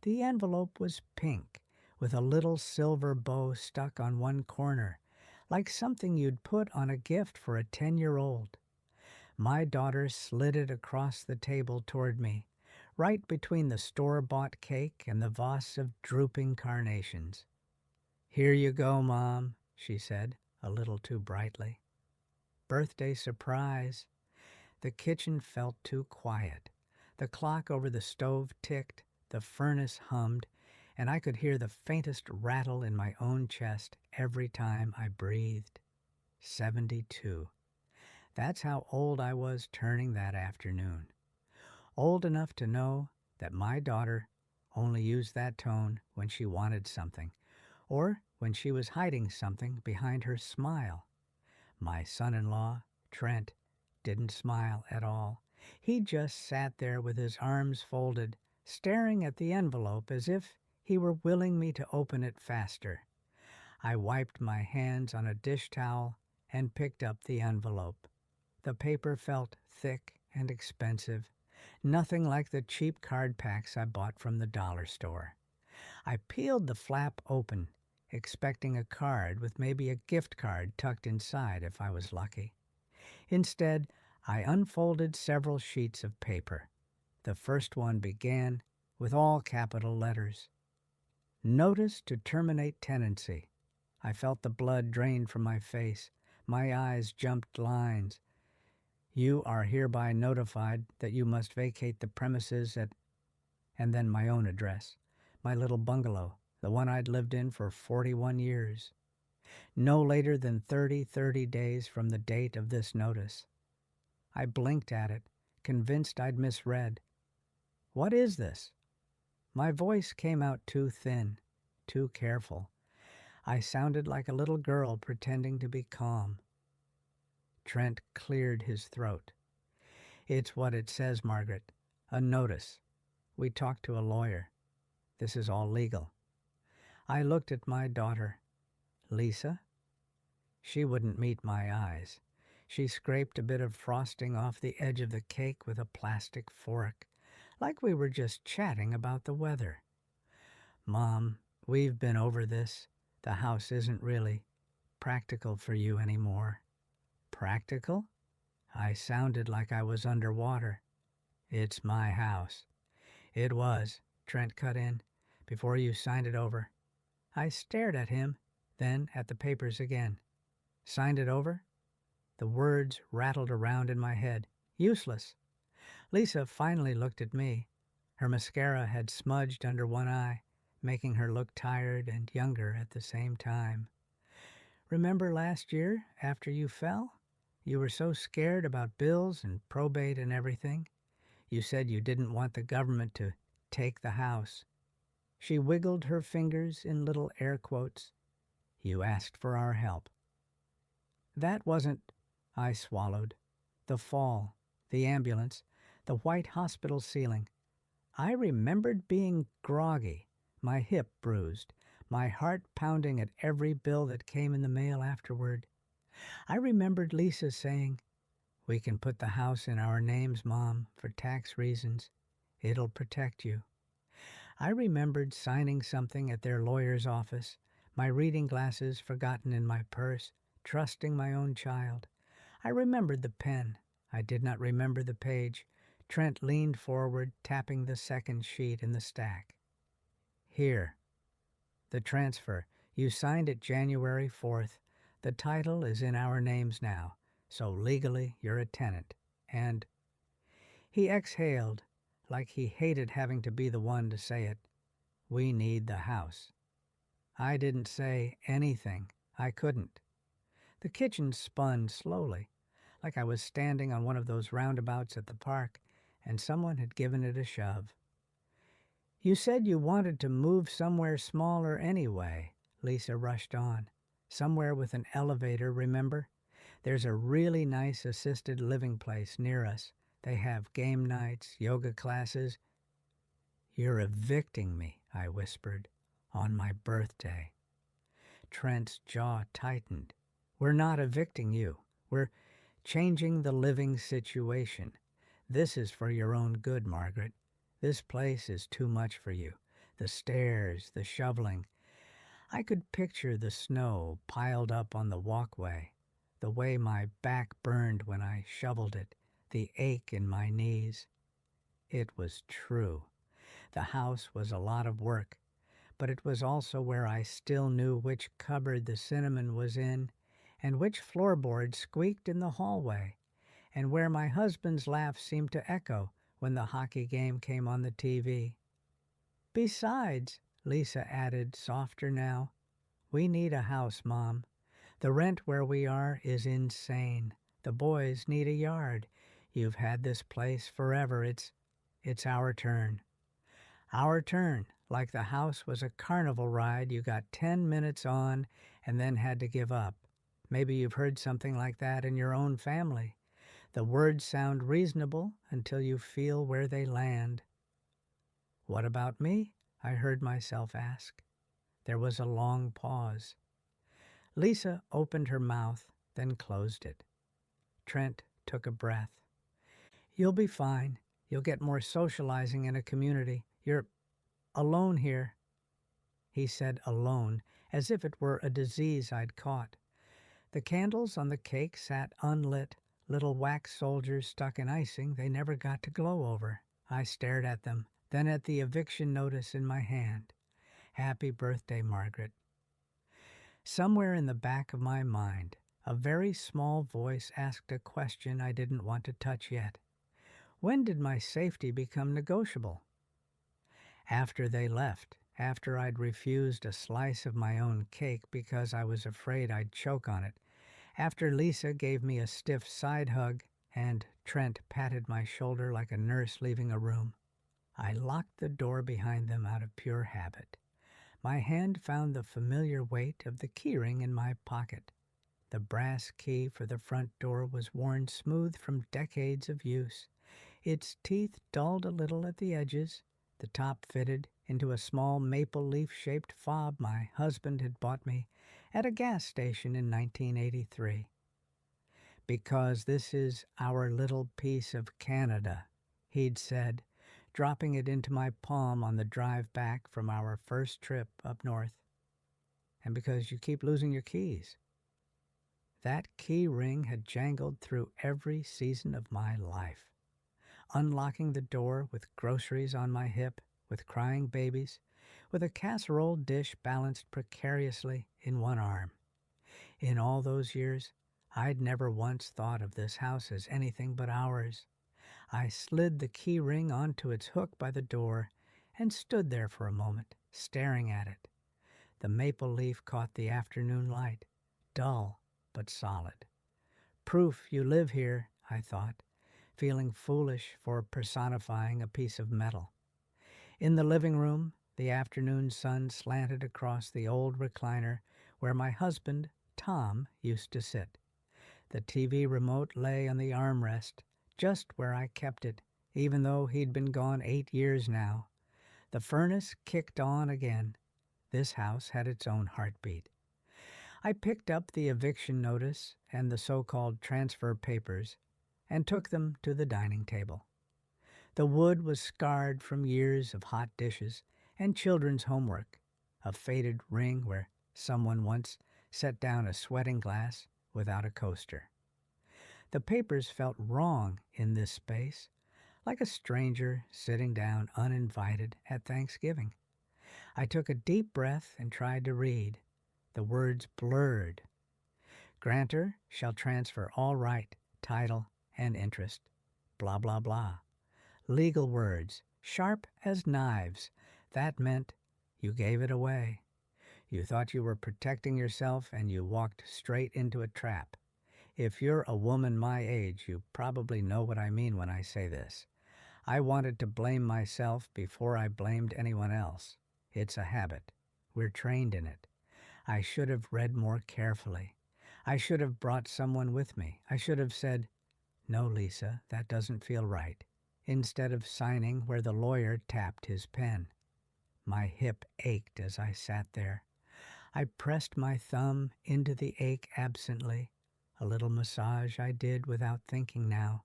The envelope was pink, with a little silver bow stuck on one corner, like something you'd put on a gift for a 10-year-old. My daughter slid it across the table toward me, right between the store-bought cake and the vase of drooping carnations. "Here you go, Mom," she said, a little too brightly. Birthday surprise. The kitchen felt too quiet. The clock over the stove ticked, the furnace hummed, and I could hear the faintest rattle in my own chest every time I breathed. 72. That's how old I was turning that afternoon. Old enough to know that my daughter only used that tone when she wanted something, or when she was hiding something behind her smile. My son-in-law, Trent, didn't smile at all. He just sat there with his arms folded, staring at the envelope as if he were willing me to open it faster. I wiped my hands on a dish towel and picked up the envelope. The paper felt thick and expensive, nothing like the cheap card packs I bought from the dollar store. I peeled the flap open, expecting a card with maybe a gift card tucked inside if I was lucky. Instead, I unfolded several sheets of paper. The first one began with all capital letters. Notice to terminate tenancy. I felt the blood drain from my face. My eyes jumped lines. You are hereby notified that you must vacate the premises at... And then my own address, my little bungalow, the one I'd lived in for 41 years. No later than 30 days from the date of this notice. I blinked at it, convinced I'd misread. What is this? My voice came out too thin, too careful. I sounded like a little girl pretending to be calm. Trent cleared his throat. It's what it says, Margaret. A notice. We talked to a lawyer. This is all legal. I looked at my daughter. Lisa? She wouldn't meet my eyes. She scraped a bit of frosting off the edge of the cake with a plastic fork, like we were just chatting about the weather. Mom, we've been over this. The house isn't really practical for you anymore. Practical? I sounded like I was underwater. It's my house. It was, Trent cut in, before you signed it over. I stared at him, then at the papers again. Signed it over? The words rattled around in my head. Useless. Lisa finally looked at me. Her mascara had smudged under one eye, making her look tired and younger at the same time. Remember last year, after you fell? You were so scared about bills and probate and everything. You said you didn't want the government to take the house. She wiggled her fingers in little air quotes. You asked for our help. That wasn't... I swallowed. The fall, the ambulance, the white hospital ceiling. I remembered being groggy, my hip bruised, my heart pounding at every bill that came in the mail afterward. I remembered Lisa saying, "We can put the house in our names, Mom, for tax reasons. It'll protect you." I remembered signing something at their lawyer's office, my reading glasses forgotten in my purse, trusting my own child. I remembered the pen. I did not remember the page. Trent leaned forward, tapping the second sheet in the stack. Here. The transfer. You signed it January 4th. The title is in our names now, so legally you're a tenant. And... He exhaled, like he hated having to be the one to say it. We need the house. I didn't say anything. I couldn't. The kitchen spun slowly, like I was standing on one of those roundabouts at the park, and someone had given it a shove. You said you wanted to move somewhere smaller anyway, Lisa rushed on. Somewhere with an elevator, remember? There's a really nice assisted living place near us. They have game nights, yoga classes. You're evicting me, I whispered, on my birthday. Trent's jaw tightened. We're not evicting you. We're changing the living situation. This is for your own good, Margaret. This place is too much for you. The stairs, the shoveling. I could picture the snow piled up on the walkway, the way my back burned when I shoveled it, the ache in my knees. It was true. The house was a lot of work, but it was also where I still knew which cupboard the cinnamon was in, and which floorboard squeaked in the hallway, and where my husband's laugh seemed to echo when the hockey game came on the TV. Besides, Lisa added, softer now, we need a house, Mom. The rent where we are is insane. The boys need a yard. You've had this place forever. It's our turn. Our turn, like the house was a carnival ride you got 10 minutes on and then had to give up. Maybe you've heard something like that in your own family. The words sound reasonable until you feel where they land. What about me? I heard myself ask. There was a long pause. Lisa opened her mouth, then closed it. Trent took a breath. You'll be fine. You'll get more socializing in a community. You're alone here. He said alone, as if it were a disease I'd caught. The candles on the cake sat unlit, little wax soldiers stuck in icing they never got to glow over. I stared at them, then at the eviction notice in my hand. Happy birthday, Margaret. Somewhere in the back of my mind, a very small voice asked a question I didn't want to touch yet. When did my safety become negotiable? After they left, after I'd refused a slice of my own cake because I was afraid I'd choke on it, after Lisa gave me a stiff side hug and Trent patted my shoulder like a nurse leaving a room, I locked the door behind them out of pure habit. My hand found the familiar weight of the keyring in my pocket. The brass key for the front door was worn smooth from decades of use. Its teeth dulled a little at the edges. The top fitted into a small maple leaf-shaped fob my husband had bought me at a gas station in 1983. Because this is our little piece of Canada, he'd said, dropping it into my palm on the drive back from our first trip up north. And because you keep losing your keys. That key ring had jangled through every season of my life. Unlocking the door with groceries on my hip, with crying babies, with a casserole dish balanced precariously in one arm. In all those years, I'd never once thought of this house as anything but ours. I slid the key ring onto its hook by the door and stood there for a moment, staring at it. The maple leaf caught the afternoon light, dull but solid. Proof you live here, I thought, feeling foolish for personifying a piece of metal. In the living room, the afternoon sun slanted across the old recliner where my husband, Tom, used to sit. The TV remote lay on the armrest, just where I kept it, even though he'd been gone 8 years now. The furnace kicked on again. This house had its own heartbeat. I picked up the eviction notice and the so-called transfer papers and took them to the dining table. The wood was scarred from years of hot dishes and children's homework, a faded ring where someone once set down a sweating glass without a coaster. The papers felt wrong in this space, like a stranger sitting down uninvited at Thanksgiving. I took a deep breath and tried to read. The words blurred. Grantor shall transfer all right, title, and interest. Blah, blah, blah. Legal words, sharp as knives. That meant you gave it away. You thought you were protecting yourself and you walked straight into a trap. If you're a woman my age, you probably know what I mean when I say this. I wanted to blame myself before I blamed anyone else. It's a habit. We're trained in it. I should have read more carefully. I should have brought someone with me. I should have said, "No, Lisa, that doesn't feel right," instead of signing where the lawyer tapped his pen. My hip ached as I sat there. I pressed my thumb into the ache absently, a little massage I did without thinking now.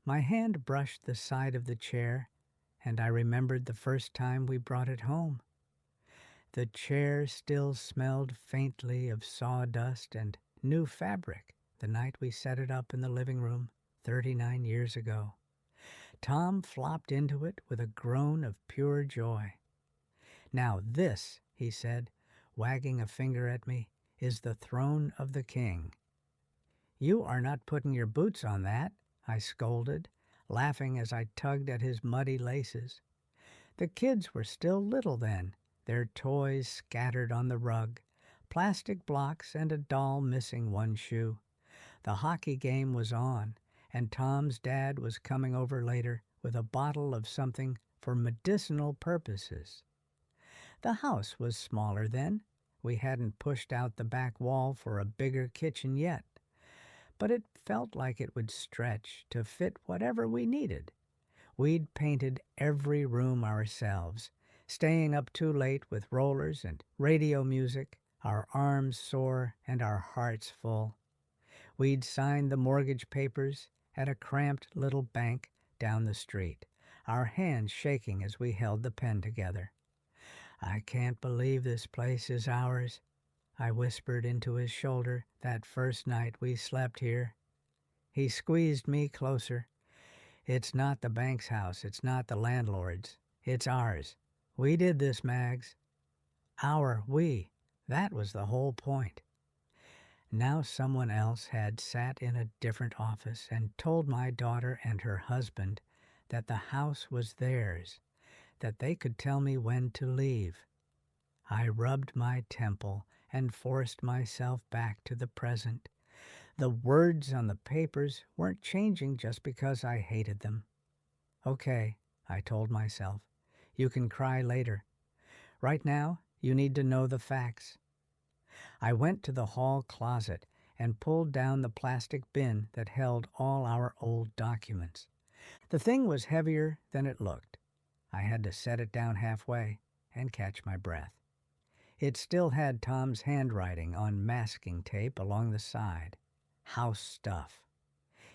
My hand brushed the side of the chair, and I remembered the first time we brought it home. The chair still smelled faintly of sawdust and new fabric the night we set it up in the living room 39 years ago. Tom flopped into it with a groan of pure joy. "Now this," he said, wagging a finger at me, "is the throne of the king." "You are not putting your boots on that," I scolded, laughing as I tugged at his muddy laces. The kids were still little then, their toys scattered on the rug, plastic blocks and a doll missing one shoe. The hockey game was on, and Tom's dad was coming over later with a bottle of something for medicinal purposes. The house was smaller then. We hadn't pushed out the back wall for a bigger kitchen yet, but it felt like it would stretch to fit whatever we needed. We'd painted every room ourselves, staying up too late with rollers and radio music, our arms sore and our hearts full. We'd signed the mortgage papers at a cramped little bank down the street, our hands shaking as we held the pen together. "I can't believe this place is ours," I whispered into his shoulder that first night we slept here. He squeezed me closer. "It's not the bank's house, it's not the landlord's. It's ours. We did this, Mags." We. That was the whole point. Now someone else had sat in a different office and told my daughter and her husband that the house was theirs, that they could tell me when to leave. I rubbed my temple and forced myself back to the present. The words on the papers weren't changing just because I hated them. "Okay," I told myself. "You can cry later. Right now, you need to know the facts." I went to the hall closet and pulled down the plastic bin that held all our old documents. The thing was heavier than it looked. I had to set it down halfway and catch my breath. It still had Tom's handwriting on masking tape along the side. House stuff.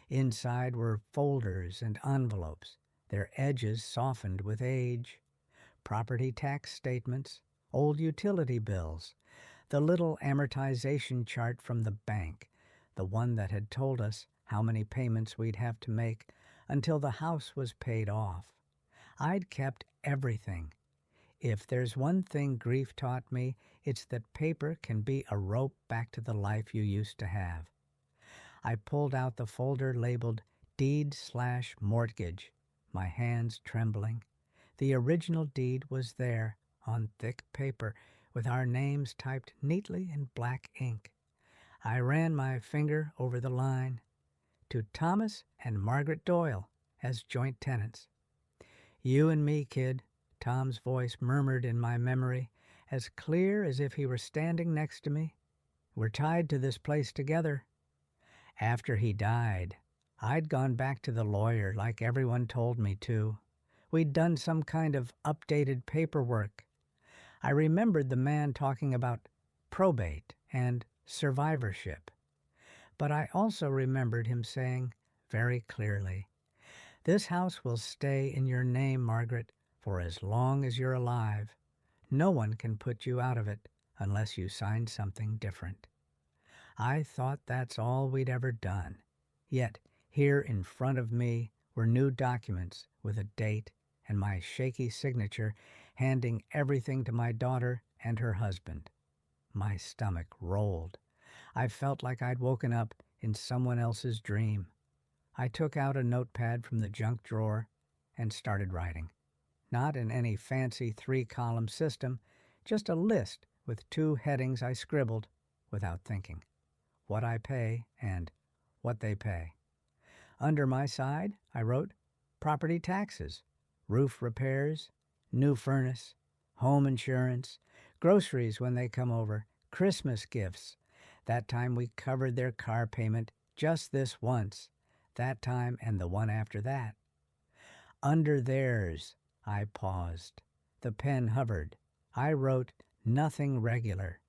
Inside were folders and envelopes, their edges softened with age. Property tax statements, old utility bills, the little amortization chart from the bank, the one that had told us how many payments we'd have to make until the house was paid off. I'd kept everything. If there's one thing grief taught me, it's that paper can be a rope back to the life you used to have. I pulled out the folder labeled Deed/Mortgage, my hands trembling. The original deed was there, on thick paper, with our names typed neatly in black ink. I ran my finger over the line. To Thomas and Margaret Doyle as joint tenants. "You and me, kid," Tom's voice murmured in my memory, as clear as if he were standing next to me. "We're tied to this place together." After he died, I'd gone back to the lawyer like everyone told me to. We'd done some kind of updated paperwork. I remembered the man talking about probate and survivorship. But I also remembered him saying very clearly, "This house will stay in your name, Margaret, for as long as you're alive. No one can put you out of it unless you sign something different." I thought that's all we'd ever done. Yet here in front of me were new documents with a date and my shaky signature handing everything to my daughter and her husband. My stomach rolled. I felt like I'd woken up in someone else's dream. I took out a notepad from the junk drawer and started writing. Not in any fancy 3-column system, just a list with 2 headings I scribbled without thinking. What I pay and what they pay. Under my side, I wrote property taxes, roof repairs, new furnace, home insurance, groceries when they come over, Christmas gifts. That time we covered their car payment just this once, that time and the one after that. Under theirs, I paused. The pen hovered. I wrote nothing regular.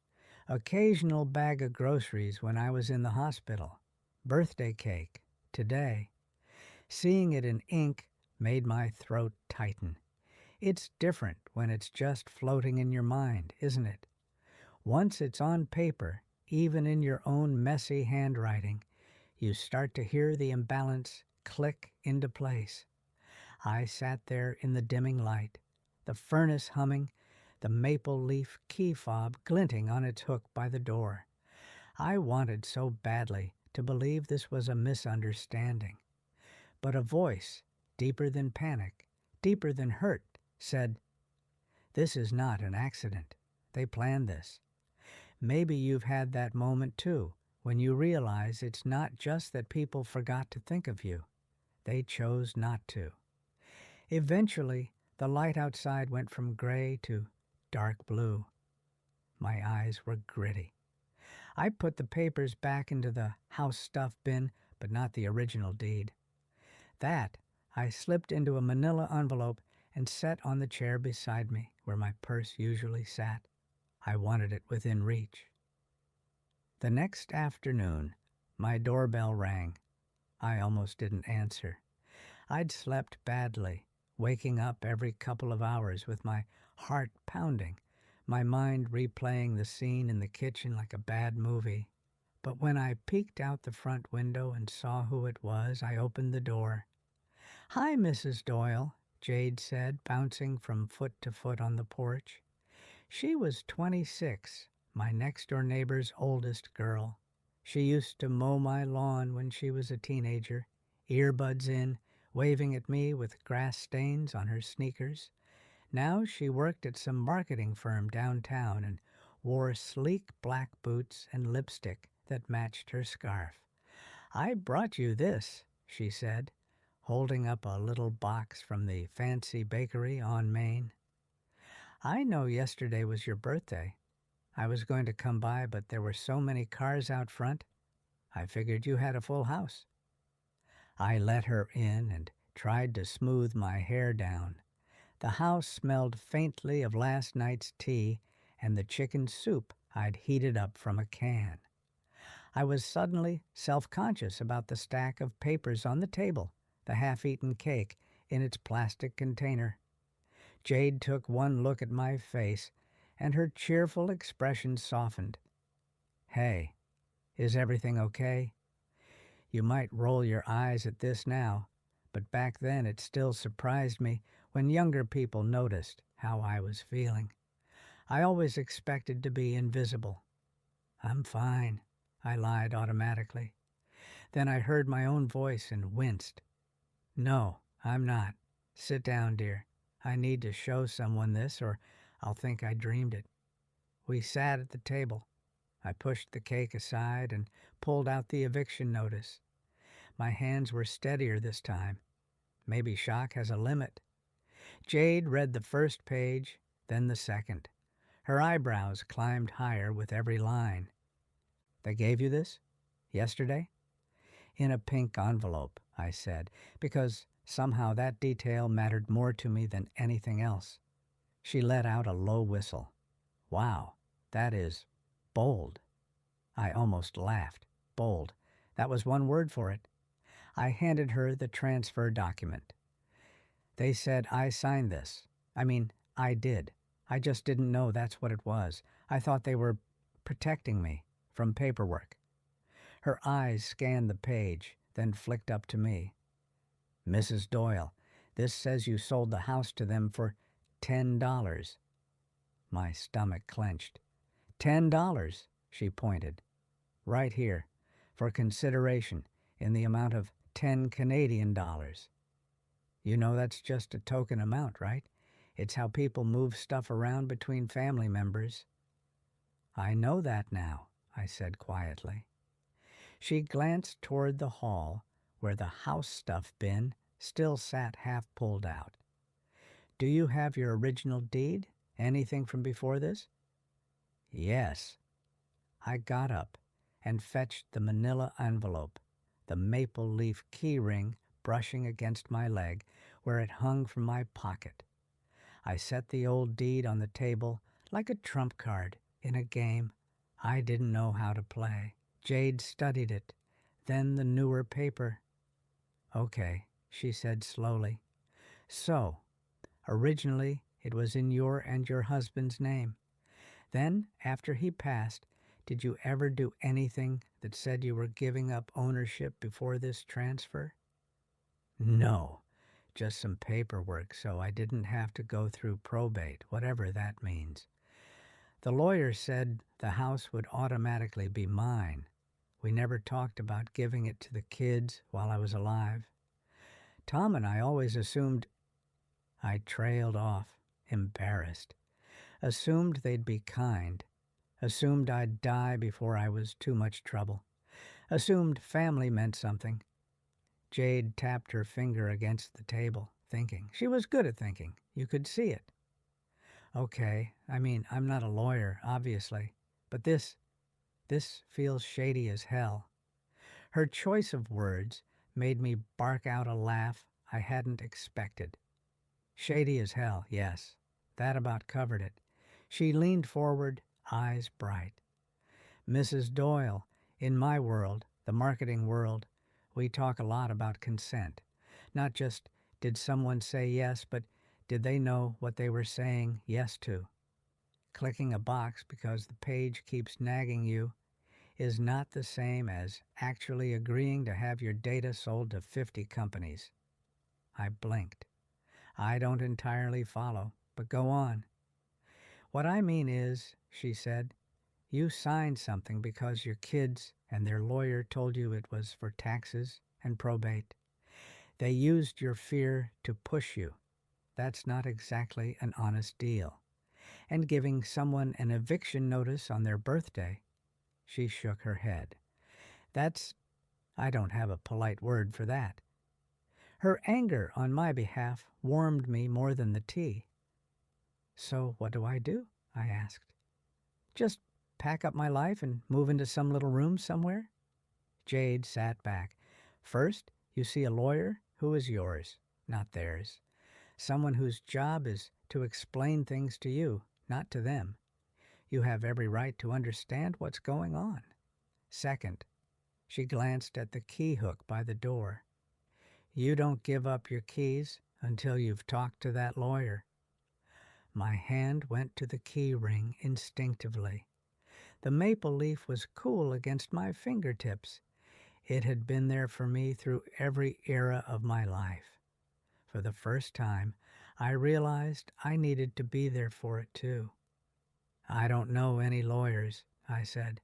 Occasional bag of groceries when I was in the hospital. Birthday cake, today. Seeing it in ink made my throat tighten. It's different when it's just floating in your mind, isn't it? Once it's on paper, even in your own messy handwriting, you start to hear the imbalance click into place. I sat there in the dimming light, the furnace humming, the maple leaf key fob glinting on its hook by the door. I wanted so badly to believe this was a misunderstanding. But a voice, deeper than panic, deeper than hurt, said, "This is not an accident. They planned this." Maybe you've had that moment too, when you realize it's not just that people forgot to think of you. They chose not to. Eventually, the light outside went from gray to dark blue. My eyes were gritty. I put the papers back into the house stuff bin, but not the original deed. That I slipped into a manila envelope and set on the chair beside me, where my purse usually sat. I wanted it within reach. The next afternoon, my doorbell rang. I almost didn't answer. I'd slept badly, waking up every couple of hours with my heart pounding, my mind replaying the scene in the kitchen like a bad movie. But when I peeked out the front window and saw who it was, I opened the door. "Hi, Mrs. Doyle," Jade said, bouncing from foot to foot on the porch. She was 26, my next-door neighbor's oldest girl. She used to mow my lawn when she was a teenager, earbuds in, waving at me with grass stains on her sneakers. Now she worked at some marketing firm downtown and wore sleek black boots and lipstick that matched her scarf. "I brought you this," she said, holding up a little box from the fancy bakery on Main. "I know yesterday was your birthday. I was going to come by, but there were so many cars out front. I figured you had a full house." I let her in and tried to smooth my hair down. The house smelled faintly of last night's tea and the chicken soup I'd heated up from a can. I was suddenly self-conscious about the stack of papers on the table, the half-eaten cake in its plastic container. Jade took one look at my face, and her cheerful expression softened. "Hey, is everything okay?" You might roll your eyes at this now, but back then it still surprised me when younger people noticed how I was feeling. I always expected to be invisible. "I'm fine," I lied automatically. Then I heard my own voice and winced. "No, I'm not. Sit down, dear. I need to show someone this or I'll think I dreamed it." We sat at the table. I pushed the cake aside and pulled out the eviction notice. My hands were steadier this time. Maybe shock has a limit. Jade read the first page, then the second. Her eyebrows climbed higher with every line. "They gave you this? Yesterday?" "In a pink envelope," I said, because somehow that detail mattered more to me than anything else. She let out a low whistle. "Wow, that is bold." I almost laughed. Bold. That was one word for it. I handed her the transfer document. "They said I signed this. I did. I just didn't know that's what it was. I thought they were protecting me from paperwork." Her eyes scanned the page, then flicked up to me. "Mrs. Doyle, this says you sold the house to them for $10. My stomach clenched. $10, she pointed. "Right here, for consideration, in the amount of 10 Canadian dollars. You know that's just a token amount, right? It's how people move stuff around between family members." "I know that now," I said quietly. She glanced toward the hall, where the house stuff bin still sat half pulled out. "Do you have your original deed? Anything from before this?" "Yes." I got up and fetched the manila envelope, the maple leaf key ring brushing against my leg where it hung from my pocket. I set the old deed on the table like a trump card in a game I didn't know how to play. Jade studied it, then the newer paper. "Okay," she said slowly. "So, Originally, it was in your and your husband's name. Then, after he passed, did you ever do anything that said you were giving up ownership before this transfer? No, just some paperwork so I didn't have to go through probate, whatever that means. The lawyer said the house would automatically be mine. We never talked about giving it to the kids while I was alive. Tom and I always assumed. I trailed off, embarrassed. Assumed they'd be kind. Assumed I'd die before I was too much trouble. Assumed family meant something. Jade tapped her finger against the table, thinking. She was good at thinking. You could see it. Okay, I mean, I'm not a lawyer, obviously, but this feels shady as hell. Her choice of words made me bark out a laugh I hadn't expected. Shady as hell, yes. That about covered it. She leaned forward, eyes bright. Mrs. Doyle, in my world, the marketing world, we talk a lot about consent. Not just did someone say yes, but did they know what they were saying yes to? Clicking a box because the page keeps nagging you is not the same as actually agreeing to have your data sold to 50 companies. I blinked. I don't entirely follow, but go on. What I mean is, she said, you signed something because your kids and their lawyer told you it was for taxes and probate. They used your fear to push you. That's not exactly an honest deal. And giving someone an eviction notice on their birthday, she shook her head. I don't have a polite word for that. Her anger on my behalf warmed me more than the tea. So what do? I asked. Just pack up my life and move into some little room somewhere? Jade sat back. First, you see a lawyer who is yours, not theirs. Someone whose job is to explain things to you, not to them. You have every right to understand what's going on. Second, she glanced at the key hook by the door. You don't give up your keys until you've talked to that lawyer. My hand went to the key ring instinctively. The maple leaf was cool against my fingertips. It had been there for me through every era of my life. For the first time, I realized I needed to be there for it too. I don't know any lawyers, I said.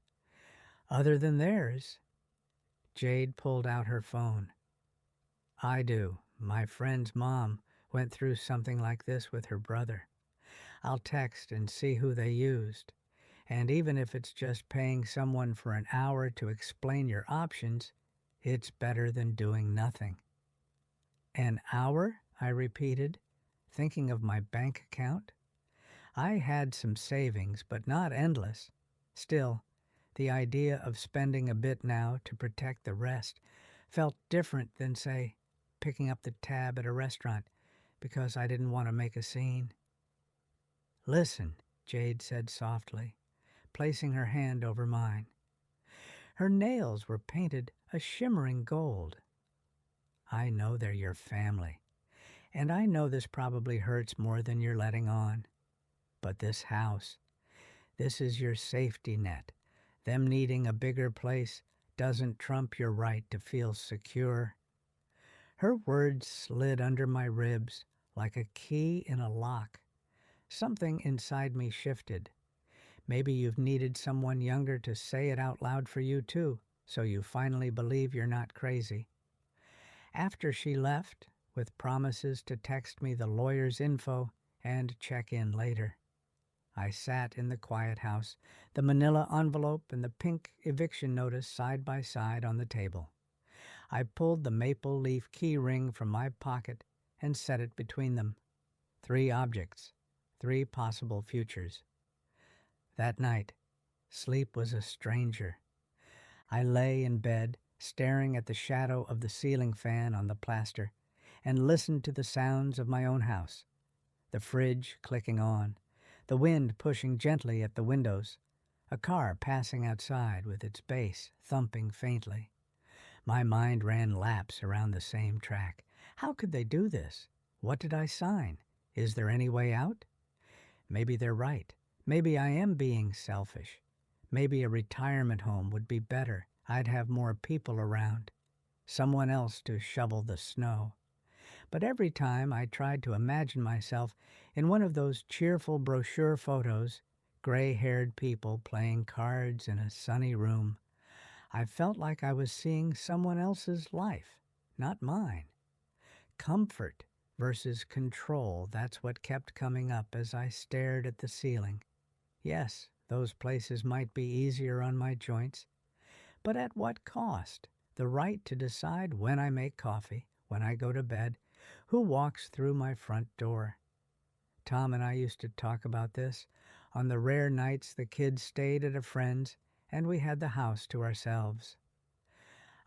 Other than theirs. Jade pulled out her phone. I do. My friend's mom went through something like this with her brother. I'll text and see who they used. And even if it's just paying someone for an hour to explain your options, it's better than doing nothing. An hour? I repeated, thinking of my bank account. I had some savings, but not endless. Still, the idea of spending a bit now to protect the rest felt different than, say, picking up the tab at a restaurant because I didn't want to make a scene. Listen, Jade said softly, placing her hand over mine. Her nails were painted a shimmering gold. I know they're your family, and I know this probably hurts more than you're letting on. But this house, this is your safety net. Them needing a bigger place doesn't trump your right to feel secure. Her words slid under my ribs like a key in a lock. Something inside me shifted. Maybe you've needed someone younger to say it out loud for you too, so you finally believe you're not crazy. After she left, with promises to text me the lawyer's info and check in later, I sat in the quiet house, the manila envelope and the pink eviction notice side by side on the table. I pulled the maple leaf key ring from my pocket and set it between them. 3 objects, 3 possible futures. That night, sleep was a stranger. I lay in bed, staring at the shadow of the ceiling fan on the plaster, and listened to the sounds of my own house. The fridge clicking on, the wind pushing gently at the windows, a car passing outside with its bass thumping faintly. My mind ran laps around the same track. How could they do this? What did I sign? Is there any way out? Maybe they're right. Maybe I am being selfish. Maybe a retirement home would be better. I'd have more people around. Someone else to shovel the snow. But every time I tried to imagine myself in one of those cheerful brochure photos, gray-haired people playing cards in a sunny room, I felt like I was seeing someone else's life, not mine. Comfort versus control, that's what kept coming up as I stared at the ceiling. Yes, those places might be easier on my joints, but at what cost? The right to decide when I make coffee, when I go to bed, who walks through my front door. Tom and I used to talk about this on the rare nights the kids stayed at a friend's and we had the house to ourselves.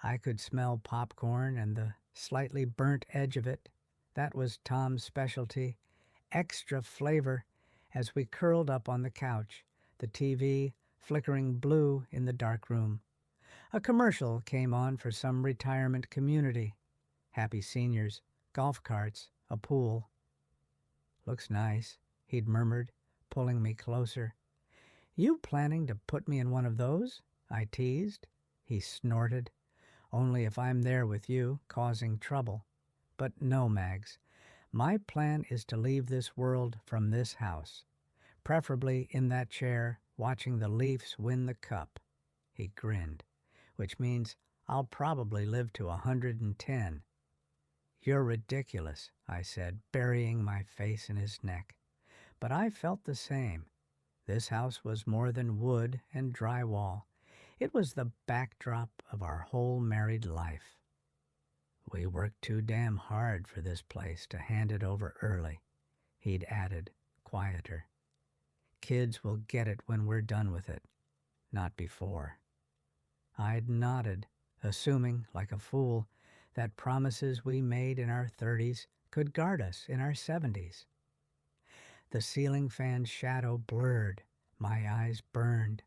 I could smell popcorn and the slightly burnt edge of it. That was Tom's specialty, extra flavor, as we curled up on the couch, the TV flickering blue in the dark room. A commercial came on for some retirement community. Happy seniors, golf carts, a pool. Looks nice, he'd murmured, pulling me closer. You planning to put me in one of those? I teased. He snorted. Only if I'm there with you, causing trouble. But no, Mags. My plan is to leave this world from this house, preferably in that chair, watching the Leafs win the cup. He grinned, which means I'll probably live to 110. You're ridiculous, I said, burying my face in his neck. But I felt the same. This house was more than wood and drywall. It was the backdrop of our whole married life. We worked too damn hard for this place to hand it over early, he'd added, quieter. Kids will get it when we're done with it, not before. I'd nodded, assuming, like a fool, that promises we made in our 30s could guard us in our 70s. The ceiling fan's shadow blurred. My eyes burned.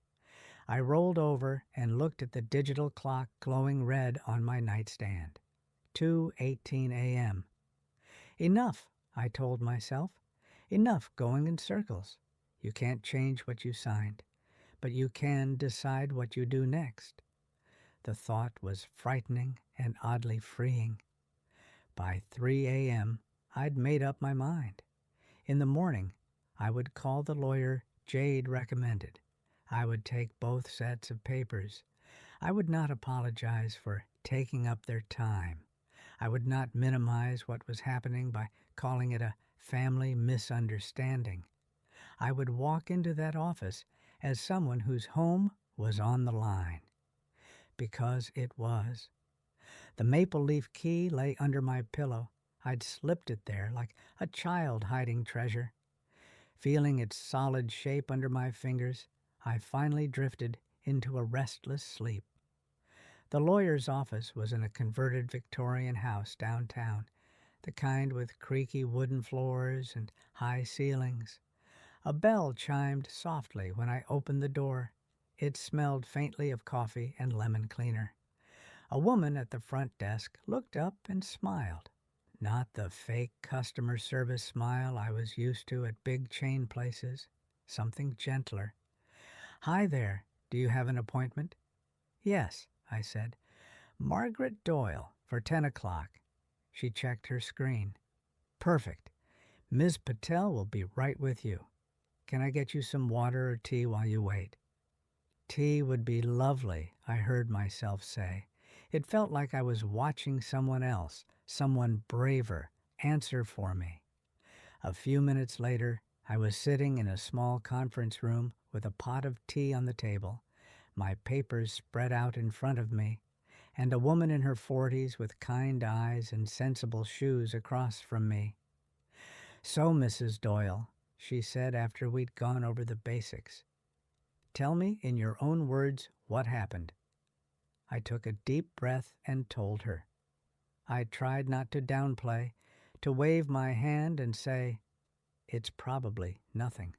I rolled over and looked at the digital clock glowing red on my nightstand. 2:18 a.m. Enough, I told myself. Enough going in circles. You can't change what you signed, but you can decide what you do next. The thought was frightening and oddly freeing. By 3 a.m., I'd made up my mind. In the morning, I would call the lawyer Jade recommended. I would take both sets of papers. I would not apologize for taking up their time. I would not minimize what was happening by calling it a family misunderstanding. I would walk into that office as someone whose home was on the line. Because it was. The maple leaf key lay under my pillow. I'd slipped it there like a child hiding treasure. Feeling its solid shape under my fingers, I finally drifted into a restless sleep. The lawyer's office was in a converted Victorian house downtown, the kind with creaky wooden floors and high ceilings. A bell chimed softly when I opened the door. It smelled faintly of coffee and lemon cleaner. A woman at the front desk looked up and smiled. Not the fake customer service smile I was used to at big chain places. Something gentler. Hi there, do you have an appointment? Yes, I said. Margaret Doyle, for 10 o'clock. She checked her screen. Perfect. Ms. Patel will be right with you. Can I get you some water or tea while you wait? Tea would be lovely, I heard myself say. It felt like I was watching someone else, someone braver, answer for me. A few minutes later, I was sitting in a small conference room with a pot of tea on the table, my papers spread out in front of me, and a woman in her 40s with kind eyes and sensible shoes across from me. So, Mrs. Doyle, she said after we'd gone over the basics, tell me in your own words what happened. I took a deep breath and told her. I tried not to downplay, to wave my hand and say, it's probably nothing.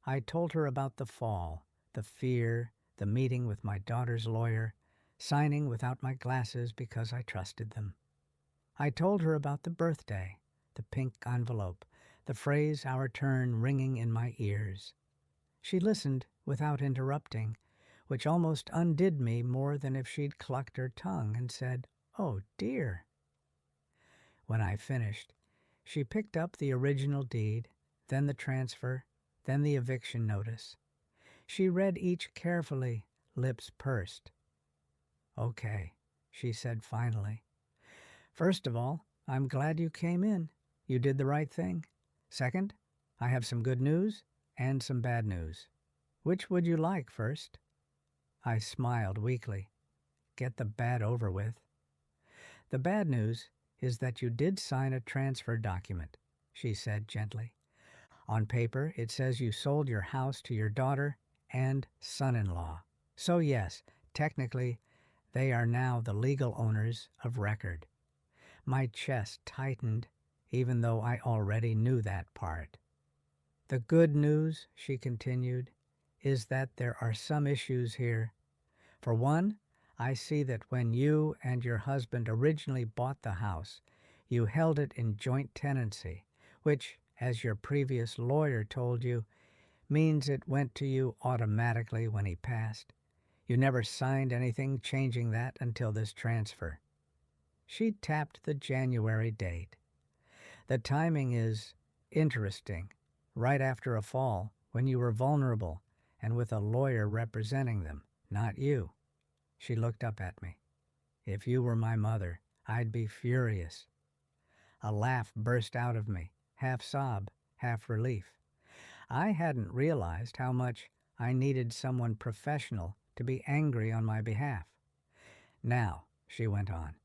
I told her about the fall, the fear, the meeting with my daughter's lawyer, signing without my glasses because I trusted them. I told her about the birthday, the pink envelope, the phrase "our turn" ringing in my ears. She listened without interrupting, which almost undid me more than if she'd clucked her tongue and said, "Oh, dear." When I finished, she picked up the original deed, then the transfer, then the eviction notice. She read each carefully, lips pursed. "Okay," she said finally. "First of all, I'm glad you came in. You did the right thing. Second, I have some good news and some bad news. Which would you like first?" I smiled weakly. Get the bad over with. "The bad news is that you did sign a transfer document," she said gently. "On paper, it says you sold your house to your daughter and son-in-law. So yes, technically, they are now the legal owners of record." My chest tightened, even though I already knew that part. "The good news," she continued, "is that there are some issues here. For one, I see that when you and your husband originally bought the house, you held it in joint tenancy, which, as your previous lawyer told you, means it went to you automatically when he passed. You never signed anything changing that until this transfer." She tapped the January date. "The timing is interesting, right after a fall, when you were vulnerable and with a lawyer representing them, not you." She looked up at me. "If you were my mother, I'd be furious." A laugh burst out of me, half sob, half relief. I hadn't realized how much I needed someone professional to be angry on my behalf. "Now," she went on,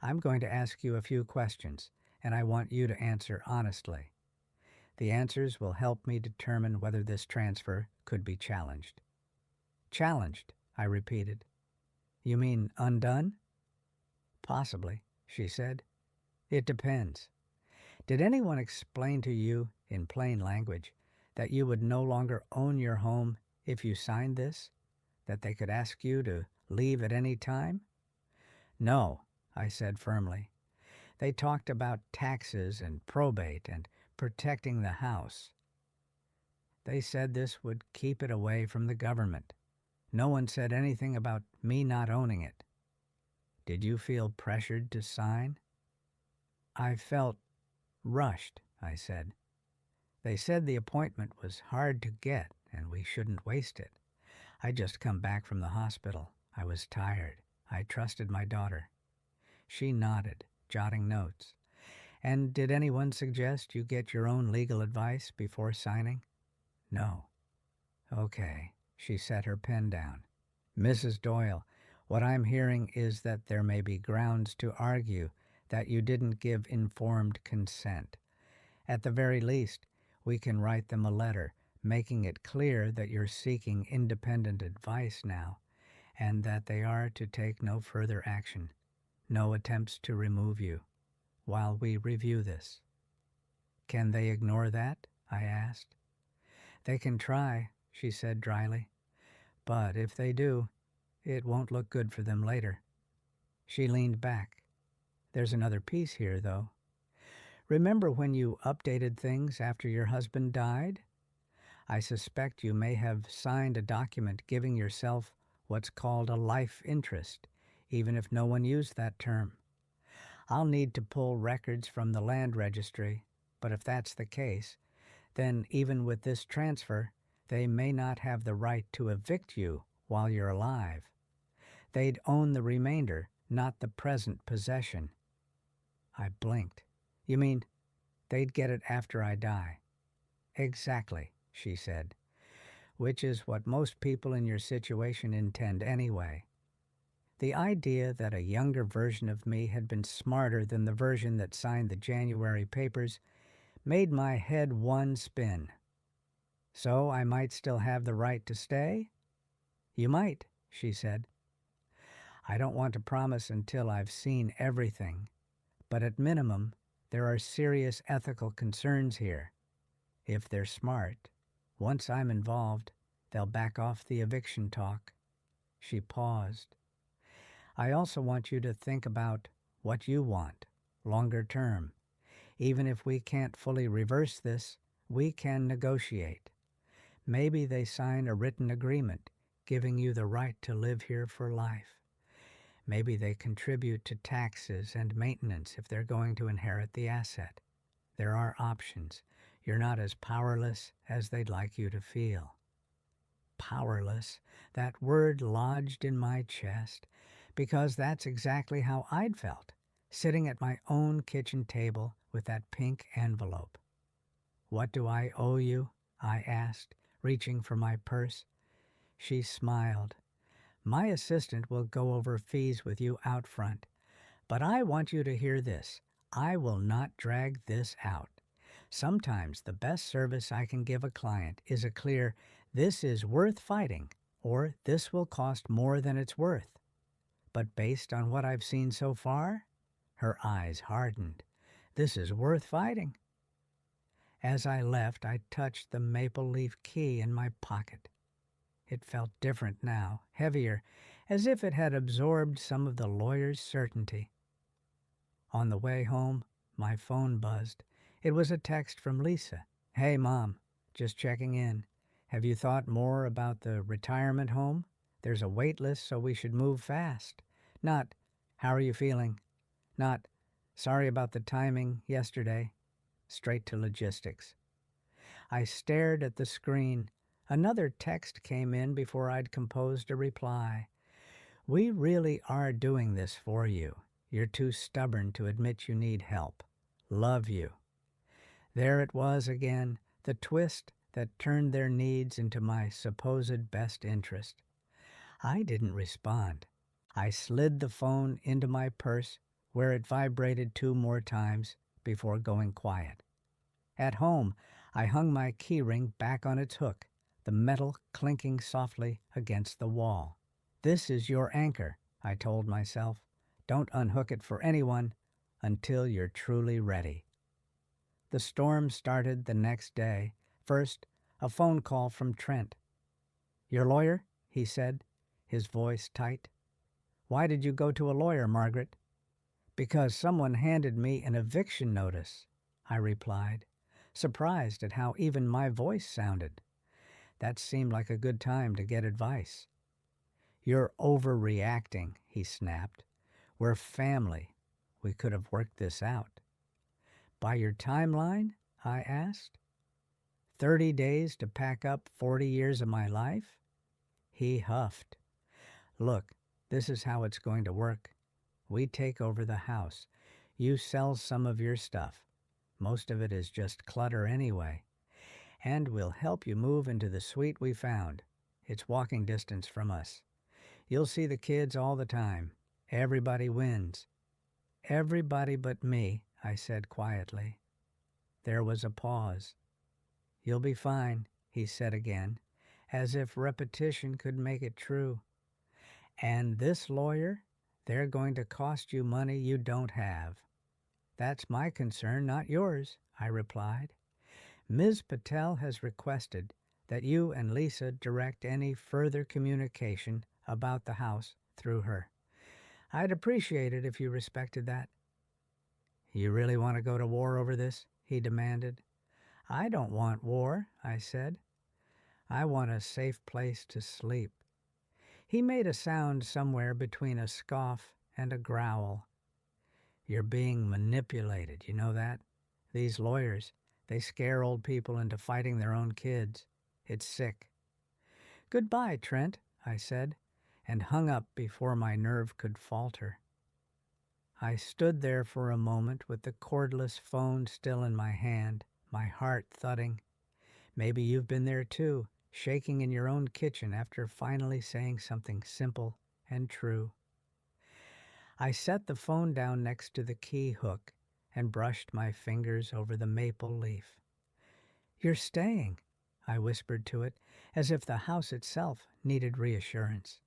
"I'm going to ask you a few questions, and I want you to answer honestly. The answers will help me determine whether this transfer could be challenged." "Challenged," I repeated. "You mean undone?" "Possibly," she said. "It depends. Did anyone explain to you, in plain language, that you would no longer own your home if you signed this? That they could ask you to leave at any time?" "No," I said firmly. "They talked about taxes and probate and protecting the house. They said this would keep it away from the government. No one said anything about me not owning it. Did you feel pressured to sign?" "I felt rushed," I said. "They said the appointment was hard to get and we shouldn't waste it. I'd just come back from the hospital. I was tired. I trusted my daughter." She nodded, jotting notes. "And did anyone suggest you get your own legal advice before signing?" "No." "Okay." She set her pen down. "Mrs. Doyle, what I'm hearing is that there may be grounds to argue that you didn't give informed consent. At the very least, we can write them a letter making it clear that you're seeking independent advice now and that they are to take no further action, no attempts to remove you, while we review this." "Can they ignore that?" I asked. "They can try," she said dryly. "But if they do, it won't look good for them later." She leaned back. "There's another piece here, though. Remember when you updated things after your husband died? I suspect you may have signed a document giving yourself what's called a life interest, even if no one used that term. I'll need to pull records from the land registry, but if that's the case, then even with this transfer, they may not have the right to evict you while you're alive. They'd own the remainder, not the present possession." I blinked. "You mean they'd get it after I die?" "Exactly," she said, "which is what most people in your situation intend anyway." The idea that a younger version of me had been smarter than the version that signed the January papers made my head one spin. "So I might still have the right to stay?" "You might," she said. "I don't want to promise until I've seen everything, but at minimum, there are serious ethical concerns here. If they're smart, once I'm involved, they'll back off the eviction talk." She paused. "I also want you to think about what you want, longer term. Even if we can't fully reverse this, we can negotiate. Maybe they sign a written agreement giving you the right to live here for life. Maybe they contribute to taxes and maintenance if they're going to inherit the asset. There are options. You're not as powerless as they'd like you to feel. Powerless, that word lodged in my chest, because that's exactly how I'd felt, sitting at my own kitchen table with that pink envelope. "What do I owe you?" I asked, reaching for my purse. She smiled. "My assistant will go over fees with you out front, but I want you to hear this. I will not drag this out. Sometimes the best service I can give a client is a clear, 'This is worth fighting,' or 'This will cost more than it's worth.' But based on what I've seen so far," her eyes hardened, "this is worth fighting." As I left, I touched the maple leaf key in my pocket. It felt different now, heavier, as if it had absorbed some of the lawyer's certainty. On the way home, my phone buzzed. It was a text from Lisa. "Hey, Mom, just checking in. Have you thought more about the retirement home? There's a wait list, so we should move fast. Not, 'How are you feeling?' Not, 'Sorry about the timing yesterday.' Straight to logistics." I stared at the screen. Another text came in before I'd composed a reply. "We really are doing this for you. You're too stubborn to admit you need help. Love you." There it was again, the twist that turned their needs into my supposed best interest. I didn't respond. I slid the phone into my purse, where it vibrated 2 more times before going quiet. At home, I hung my keyring back on its hook, the metal clinking softly against the wall. "This is your anchor," I told myself. "Don't unhook it for anyone until you're truly ready." The storm started the next day. First, a phone call from Trent. "Your lawyer?" he said, his voice tight. "Why did you go to a lawyer, Margaret?" "Because someone handed me an eviction notice," I replied, surprised at how even my voice sounded. That seemed like a good time to get advice. "You're overreacting," he snapped. "We're family. We could have worked this out." "By your timeline?" I asked. 30 days to pack up 40 years of my life?" He huffed. "Look, this is how it's going to work. We take over the house. You sell some of your stuff. Most of it is just clutter anyway. And we'll help you move into the suite we found. It's walking distance from us. You'll see the kids all the time. Everybody wins." "Everybody but me," I said quietly. There was a pause. "You'll be fine," he said again, as if repetition could make it true. "And this lawyer, they're going to cost you money you don't have." "That's my concern, not yours," I replied. "Ms. Patel has requested that you and Lisa direct any further communication about the house through her. I'd appreciate it if you respected that." "You really want to go to war over this?" he demanded. "I don't want war," I said. "I want a safe place to sleep." He made a sound somewhere between a scoff and a growl. "You're being manipulated, you know that? These lawyers, they scare old people into fighting their own kids. It's sick." "Goodbye, Trent," I said, and hung up before my nerve could falter. I stood there for a moment with the cordless phone still in my hand, my heart thudding. Maybe you've been there too, shaking in your own kitchen after finally saying something simple and true. I set the phone down next to the key hook and brushed my fingers over the maple leaf. "You're staying," I whispered to it, as if the house itself needed reassurance.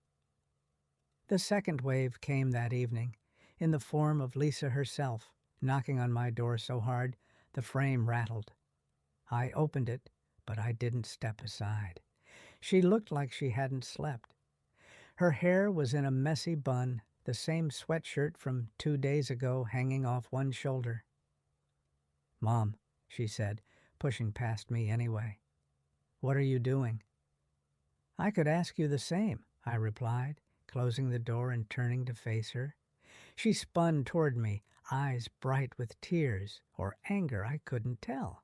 The second wave came that evening, in the form of Lisa herself, knocking on my door so hard the frame rattled. I opened it, but I didn't step aside. She looked like she hadn't slept. Her hair was in a messy bun, the same sweatshirt from 2 days ago hanging off one shoulder. "Mom," she said, pushing past me anyway. "What are you doing?" "I could ask you the same," I replied, closing the door and turning to face her. She spun toward me, eyes bright with tears or anger, I couldn't tell.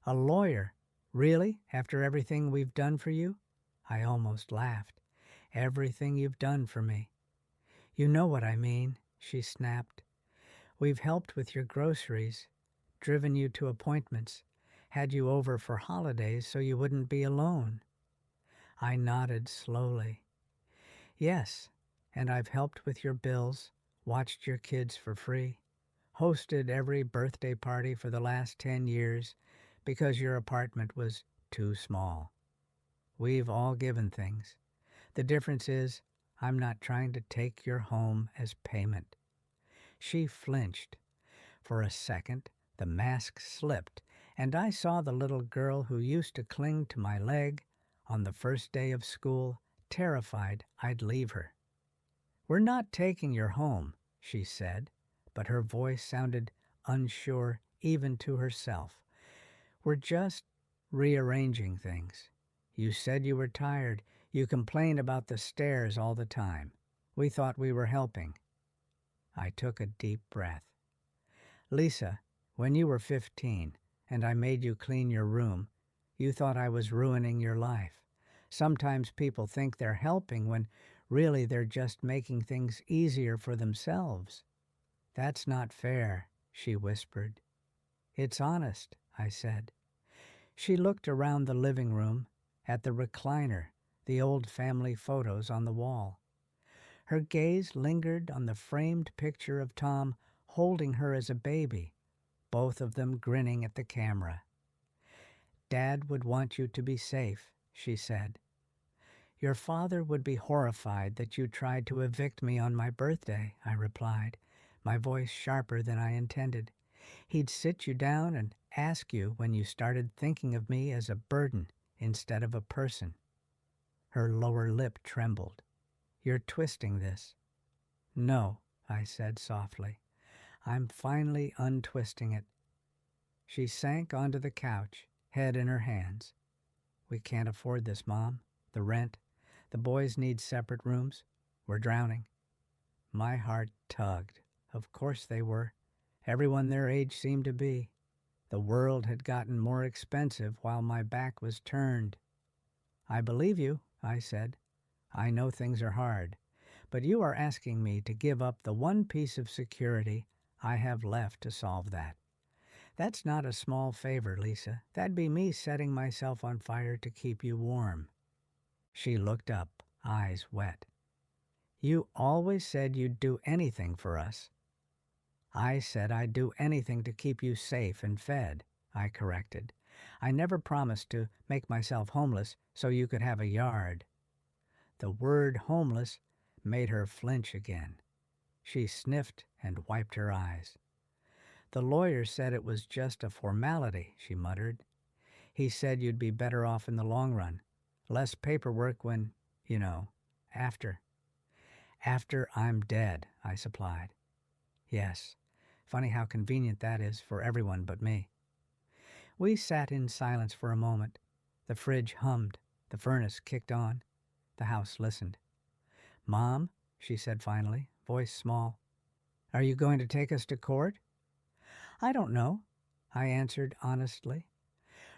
"A lawyer? Really? After everything we've done for you?" I almost laughed. "Everything you've done for me." "You know what I mean," she snapped. "We've helped with your groceries, driven you to appointments, had you over for holidays so you wouldn't be alone." I nodded slowly. "Yes, and I've helped with your bills, watched your kids for free, hosted every birthday party for the last 10 years because your apartment was too small. We've all given things. The difference is I'm not trying to take your home as payment." She flinched. For a second, the mask slipped, and I saw the little girl who used to cling to my leg on the first day of school, terrified I'd leave her. "We're not taking your home," she said, but her voice sounded unsure even to herself. "We're just rearranging things. You said you were tired. You complained about the stairs all the time. We thought we were helping." I took a deep breath. "Lisa, when you were 15 and I made you clean your room, you thought I was ruining your life. Sometimes people think they're helping when really they're just making things easier for themselves." "That's not fair," she whispered. "It's honest," I said. She looked around the living room, at the recliner, the old family photos on the wall. Her gaze lingered on the framed picture of Tom holding her as a baby, both of them grinning at the camera. "Dad would want you to be safe," she said. "Your father would be horrified that you tried to evict me on my birthday," I replied, my voice sharper than I intended. "He'd sit you down and ask you when you started thinking of me as a burden instead of a person." Her lower lip trembled. "You're twisting this." "No," I said softly. "I'm finally untwisting it." She sank onto the couch, head in her hands. "We can't afford this, Mom. The rent. The boys need separate rooms. We're drowning." My heart tugged. Of course they were. Everyone their age seemed to be. The world had gotten more expensive while my back was turned. "I believe you," I said. "I know things are hard, but you are asking me to give up the one piece of security I have left to solve that. That's not a small favor, Lisa. That'd be me setting myself on fire to keep you warm." She looked up, eyes wet. "You always said you'd do anything for us." "I said I'd do anything to keep you safe and fed," I corrected. "I never promised to make myself homeless so you could have a yard." The word homeless made her flinch again. She sniffed and wiped her eyes. "The lawyer said it was just a formality," she muttered. "He said you'd be better off in the long run. Less paperwork when, after." "After I'm dead," I supplied. "Yes. Funny how convenient that is for everyone but me." We sat in silence for a moment. The fridge hummed. The furnace kicked on. The house listened. "Mom," she said finally, voice small, "are you going to take us to court?" "I don't know," I answered honestly.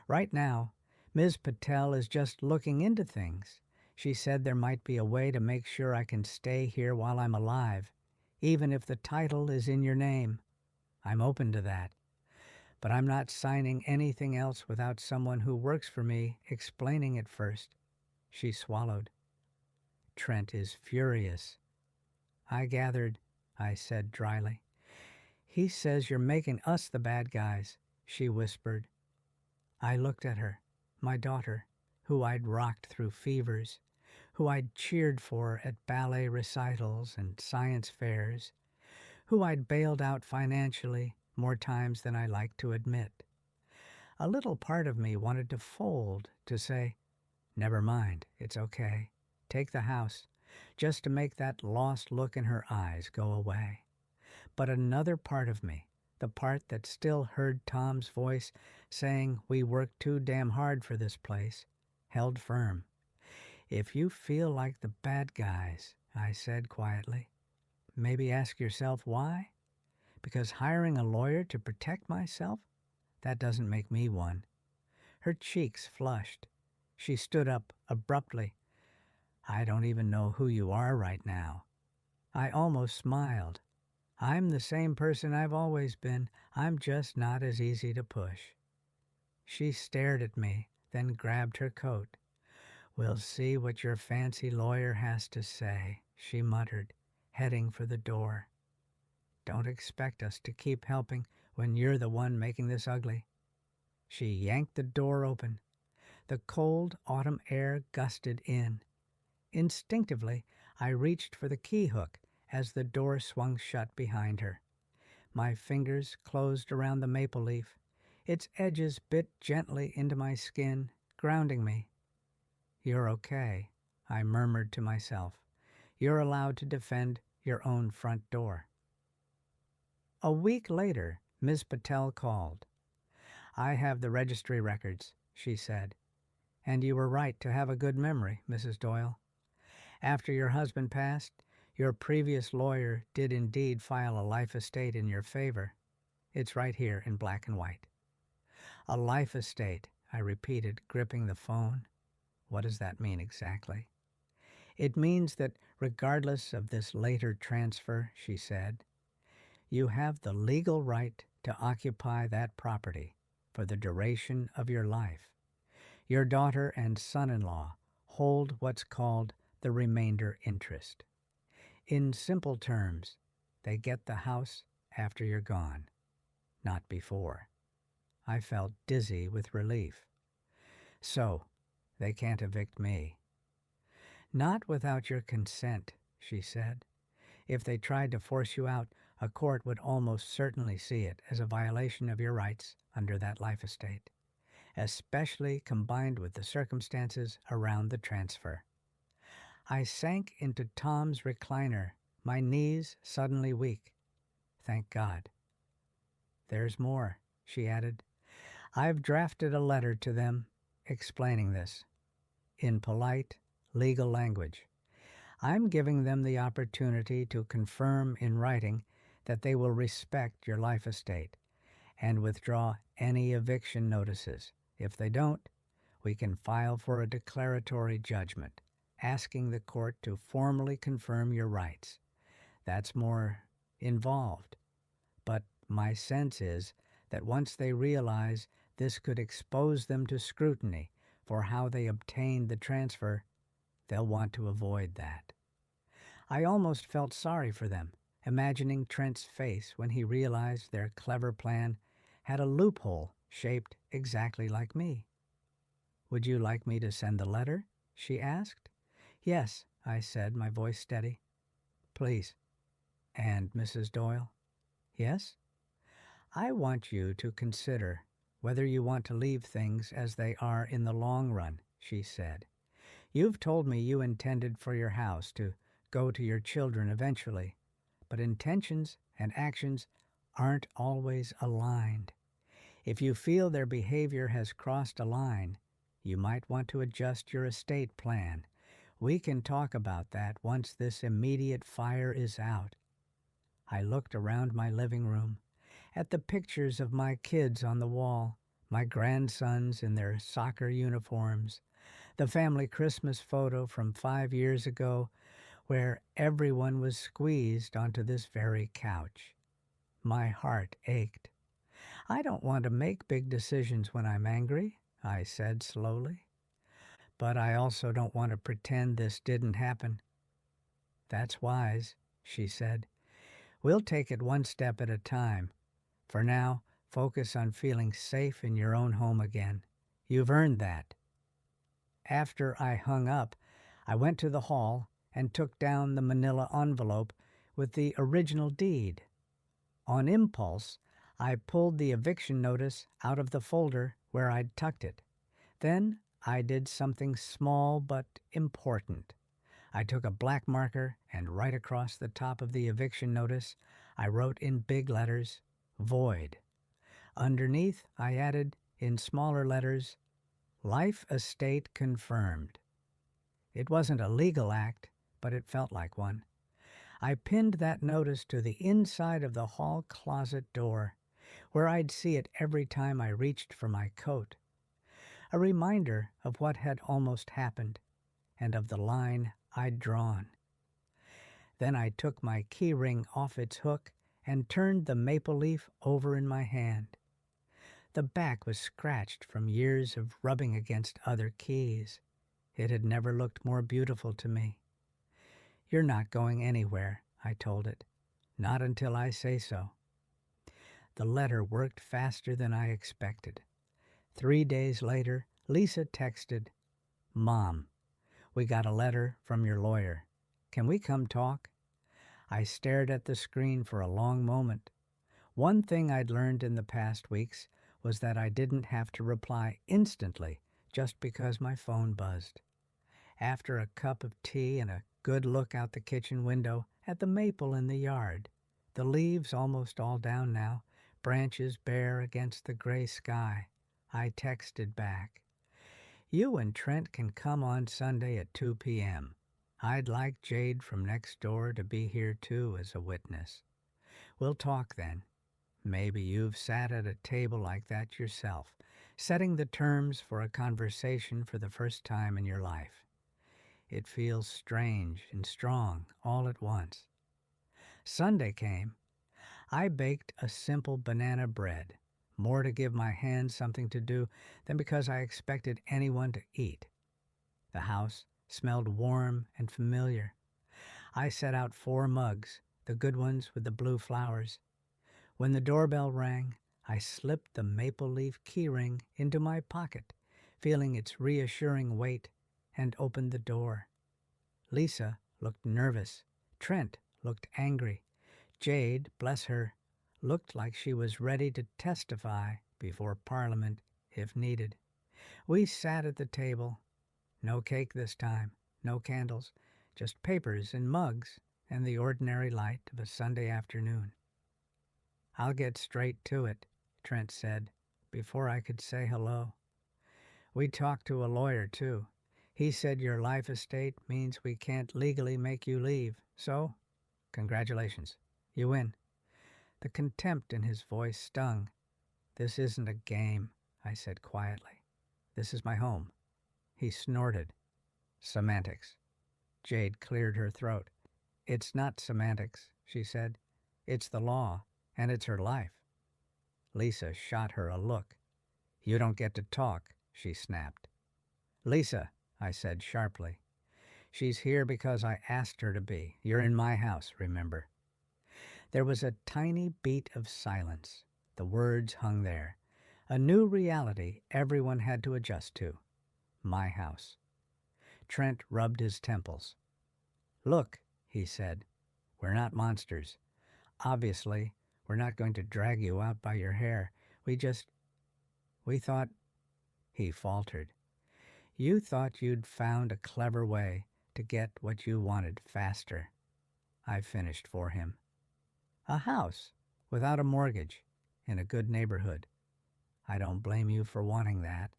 "Right now, Ms. Patel is just looking into things. She said there might be a way to make sure I can stay here while I'm alive, even if the title is in your name. I'm open to that. But I'm not signing anything else without someone who works for me explaining it first." She swallowed. "Trent is furious." "I gathered," I said dryly. "He says you're making us the bad guys," she whispered. I looked at her, my daughter, who I'd rocked through fevers, who I'd cheered for at ballet recitals and science fairs, who I'd bailed out financially more times than I liked to admit. A little part of me wanted to fold, to say, "Never mind, it's okay. Take the house," just to make that lost look in her eyes go away. But another part of me, the part that still heard Tom's voice saying we worked too damn hard for this place, held firm. "If you feel like the bad guys," I said quietly, "maybe ask yourself why? Because hiring a lawyer to protect myself? That doesn't make me one." Her cheeks flushed. She stood up abruptly. "I don't even know who you are right now." I almost smiled. "I'm the same person I've always been. I'm just not as easy to push." She stared at me, then grabbed her coat. "We'll see what your fancy lawyer has to say," she muttered, heading for the door. "Don't expect us to keep helping when you're the one making this ugly." She yanked the door open. The cold autumn air gusted in. Instinctively, I reached for the key hook as the door swung shut behind her. My fingers closed around the maple leaf. Its edges bit gently into my skin, grounding me. "You're okay," I murmured to myself. "You're allowed to defend your own front door." A week later, Ms. Patel called. "I have the registry records," she said. "And you were right to have a good memory, Mrs. Doyle. After your husband passed, your previous lawyer did indeed file a life estate in your favor. It's right here in black and white." "A life estate," I repeated, gripping the phone. What does that mean exactly? "It means that regardless of this later transfer," she said, "you have the legal right to occupy that property for the duration of your life. Your daughter and son-in-law hold what's called the remainder interest. In simple terms, they get the house after you're gone, not before." I felt dizzy with relief. "So, they can't evict me." "Not without your consent," she said. "If they tried to force you out, a court would almost certainly see it as a violation of your rights under that life estate, especially combined with the circumstances around the transfer." I sank into Tom's recliner, my knees suddenly weak. Thank God. "There's more," she added. "I've drafted a letter to them explaining this, in polite, legal language. I'm giving them the opportunity to confirm in writing that they will respect your life estate and withdraw any eviction notices. If they don't, we can file for a declaratory judgment, asking the court to formally confirm your rights. That's more involved, but my sense is that once they realize this could expose them to scrutiny for how they obtained the transfer, they'll want to avoid that." I almost felt sorry for them, imagining Trent's face when he realized their clever plan had a loophole shaped exactly like me. "Would you like me to send the letter?" she asked. "Yes," I said, my voice steady. "Please." "And Mrs. Doyle?" "Yes?" "I want you to consider whether you want to leave things as they are in the long run," she said. "You've told me you intended for your house to go to your children eventually, but intentions and actions aren't always aligned. If you feel their behavior has crossed a line, you might want to adjust your estate plan. We can talk about that once this immediate fire is out." I looked around my living room, at the pictures of my kids on the wall, my grandsons in their soccer uniforms, the family Christmas photo from 5 years ago where everyone was squeezed onto this very couch. My heart ached. "I don't want to make big decisions when I'm angry," I said slowly. "But I also don't want to pretend this didn't happen." "That's wise," she said. "We'll take it one step at a time. For now, focus on feeling safe in your own home again. You've earned that." After I hung up, I went to the hall and took down the manila envelope with the original deed. On impulse, I pulled the eviction notice out of the folder where I'd tucked it. Then I did something small but important. I took a black marker and right across the top of the eviction notice, I wrote in big letters, void. Underneath, I added, in smaller letters, life estate confirmed. It wasn't a legal act, but it felt like one. I pinned that notice to the inside of the hall closet door, where I'd see it every time I reached for my coat. A reminder of what had almost happened, and of the line I'd drawn. Then I took my key ring off its hook and turned the maple leaf over in my hand. The back was scratched from years of rubbing against other keys. It had never looked more beautiful to me. "You're not going anywhere," I told it. "Not until I say so." The letter worked faster than I expected. 3 days later, Lisa texted, "Mom, we got a letter from your lawyer. Can we come talk?" I stared at the screen for a long moment. One thing I'd learned in the past weeks was that I didn't have to reply instantly just because my phone buzzed. After a cup of tea and a good look out the kitchen window at the maple in the yard, the leaves almost all down now, branches bare against the gray sky, I texted back, "You and Trent can come on Sunday at 2 p.m. I'd like Jade from next door to be here too as a witness. We'll talk then. Maybe you've sat at a table like that yourself, setting the terms for a conversation for the first time in your life. It feels strange and strong all at once." Sunday came. I baked a simple banana bread, more to give my hands something to do than because I expected anyone to eat. The house smelled warm and familiar. I set out 4 mugs, the good ones with the blue flowers. When the doorbell rang, I slipped the maple leaf keyring into my pocket, feeling its reassuring weight, and opened the door. Lisa looked nervous. Trent looked angry. Jade, bless her, looked like she was ready to testify before Parliament if needed. We sat at the table. No cake this time, no candles, just papers and mugs and the ordinary light of a Sunday afternoon. "I'll get straight to it," Trent said, before I could say hello. "We talked to a lawyer, too. He said your life estate means we can't legally make you leave, so congratulations. You win." The contempt in his voice stung. "This isn't a game," I said quietly. "This is my home." He snorted. "Semantics." Jade cleared her throat. "It's not semantics," she said. "It's the law, and it's her life." Lisa shot her a look. "You don't get to talk," she snapped. "Lisa," I said sharply. "She's here because I asked her to be. You're in my house, remember." There was a tiny beat of silence. The words hung there. A new reality everyone had to adjust to. My house. Trent rubbed his temples. "Look," he said, "we're not monsters. Obviously, we're not going to drag you out by your hair. We thought," he faltered. "You thought you'd found a clever way to get what you wanted faster." I finished for him. "A house, without a mortgage, in a good neighborhood. I don't blame you for wanting that.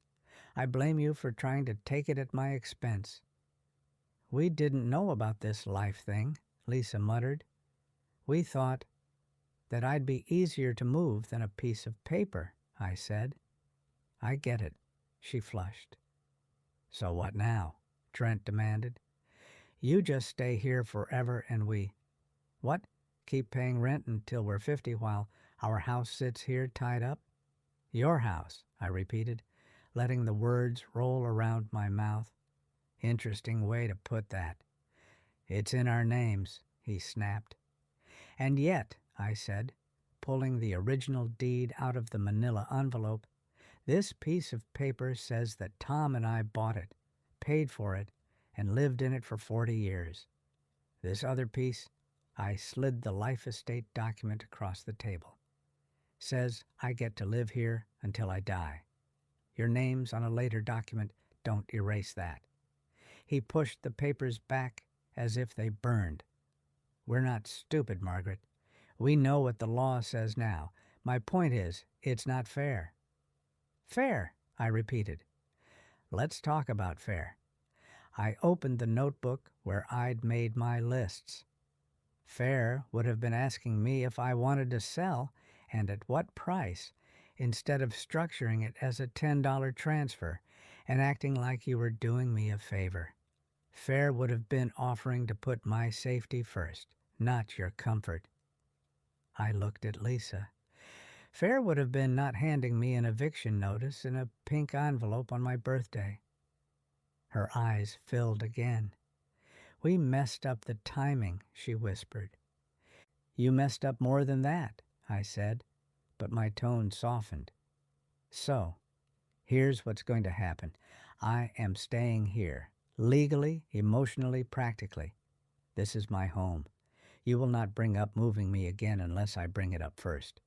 I blame you for trying to take it at my expense." "We didn't know about this life thing," Lisa muttered. "We thought that I'd be easier to move than a piece of paper," I said. "I get it," she flushed. "So what now?" Trent demanded. "You just stay here forever and we—" "What? Keep paying rent until we're 50 while our house sits here tied up?" "Your house," I repeated, letting the words roll around my mouth. "Interesting way to put that." "It's in our names," he snapped. "And yet," I said, pulling the original deed out of the manila envelope, "this piece of paper says that Tom and I bought it, paid for it, and lived in it for 40 years. This other piece," I slid the life estate document across the table, "says I get to live here until I die. Your names on a later document don't erase that." He pushed the papers back as if they burned. "We're not stupid, Margaret. We know what the law says now, My point is, it's not fair. Fair, I repeated. Let's talk about fair. I opened the notebook where I'd made my lists. Fair would have been asking me if I wanted to sell and at what price, instead of structuring it as a $10 transfer and acting like you were doing me a favor. Fair would have been offering to put my safety first, not your comfort. I looked at Lisa. Fair would have been not handing me an eviction notice in a pink envelope on my birthday. Her eyes filled again. We messed up the timing, she whispered. You messed up more than that, I said, but my tone softened. So, here's what's going to happen. I am staying here, legally, emotionally, practically. This is my home. You will not bring up moving me again unless I bring it up first.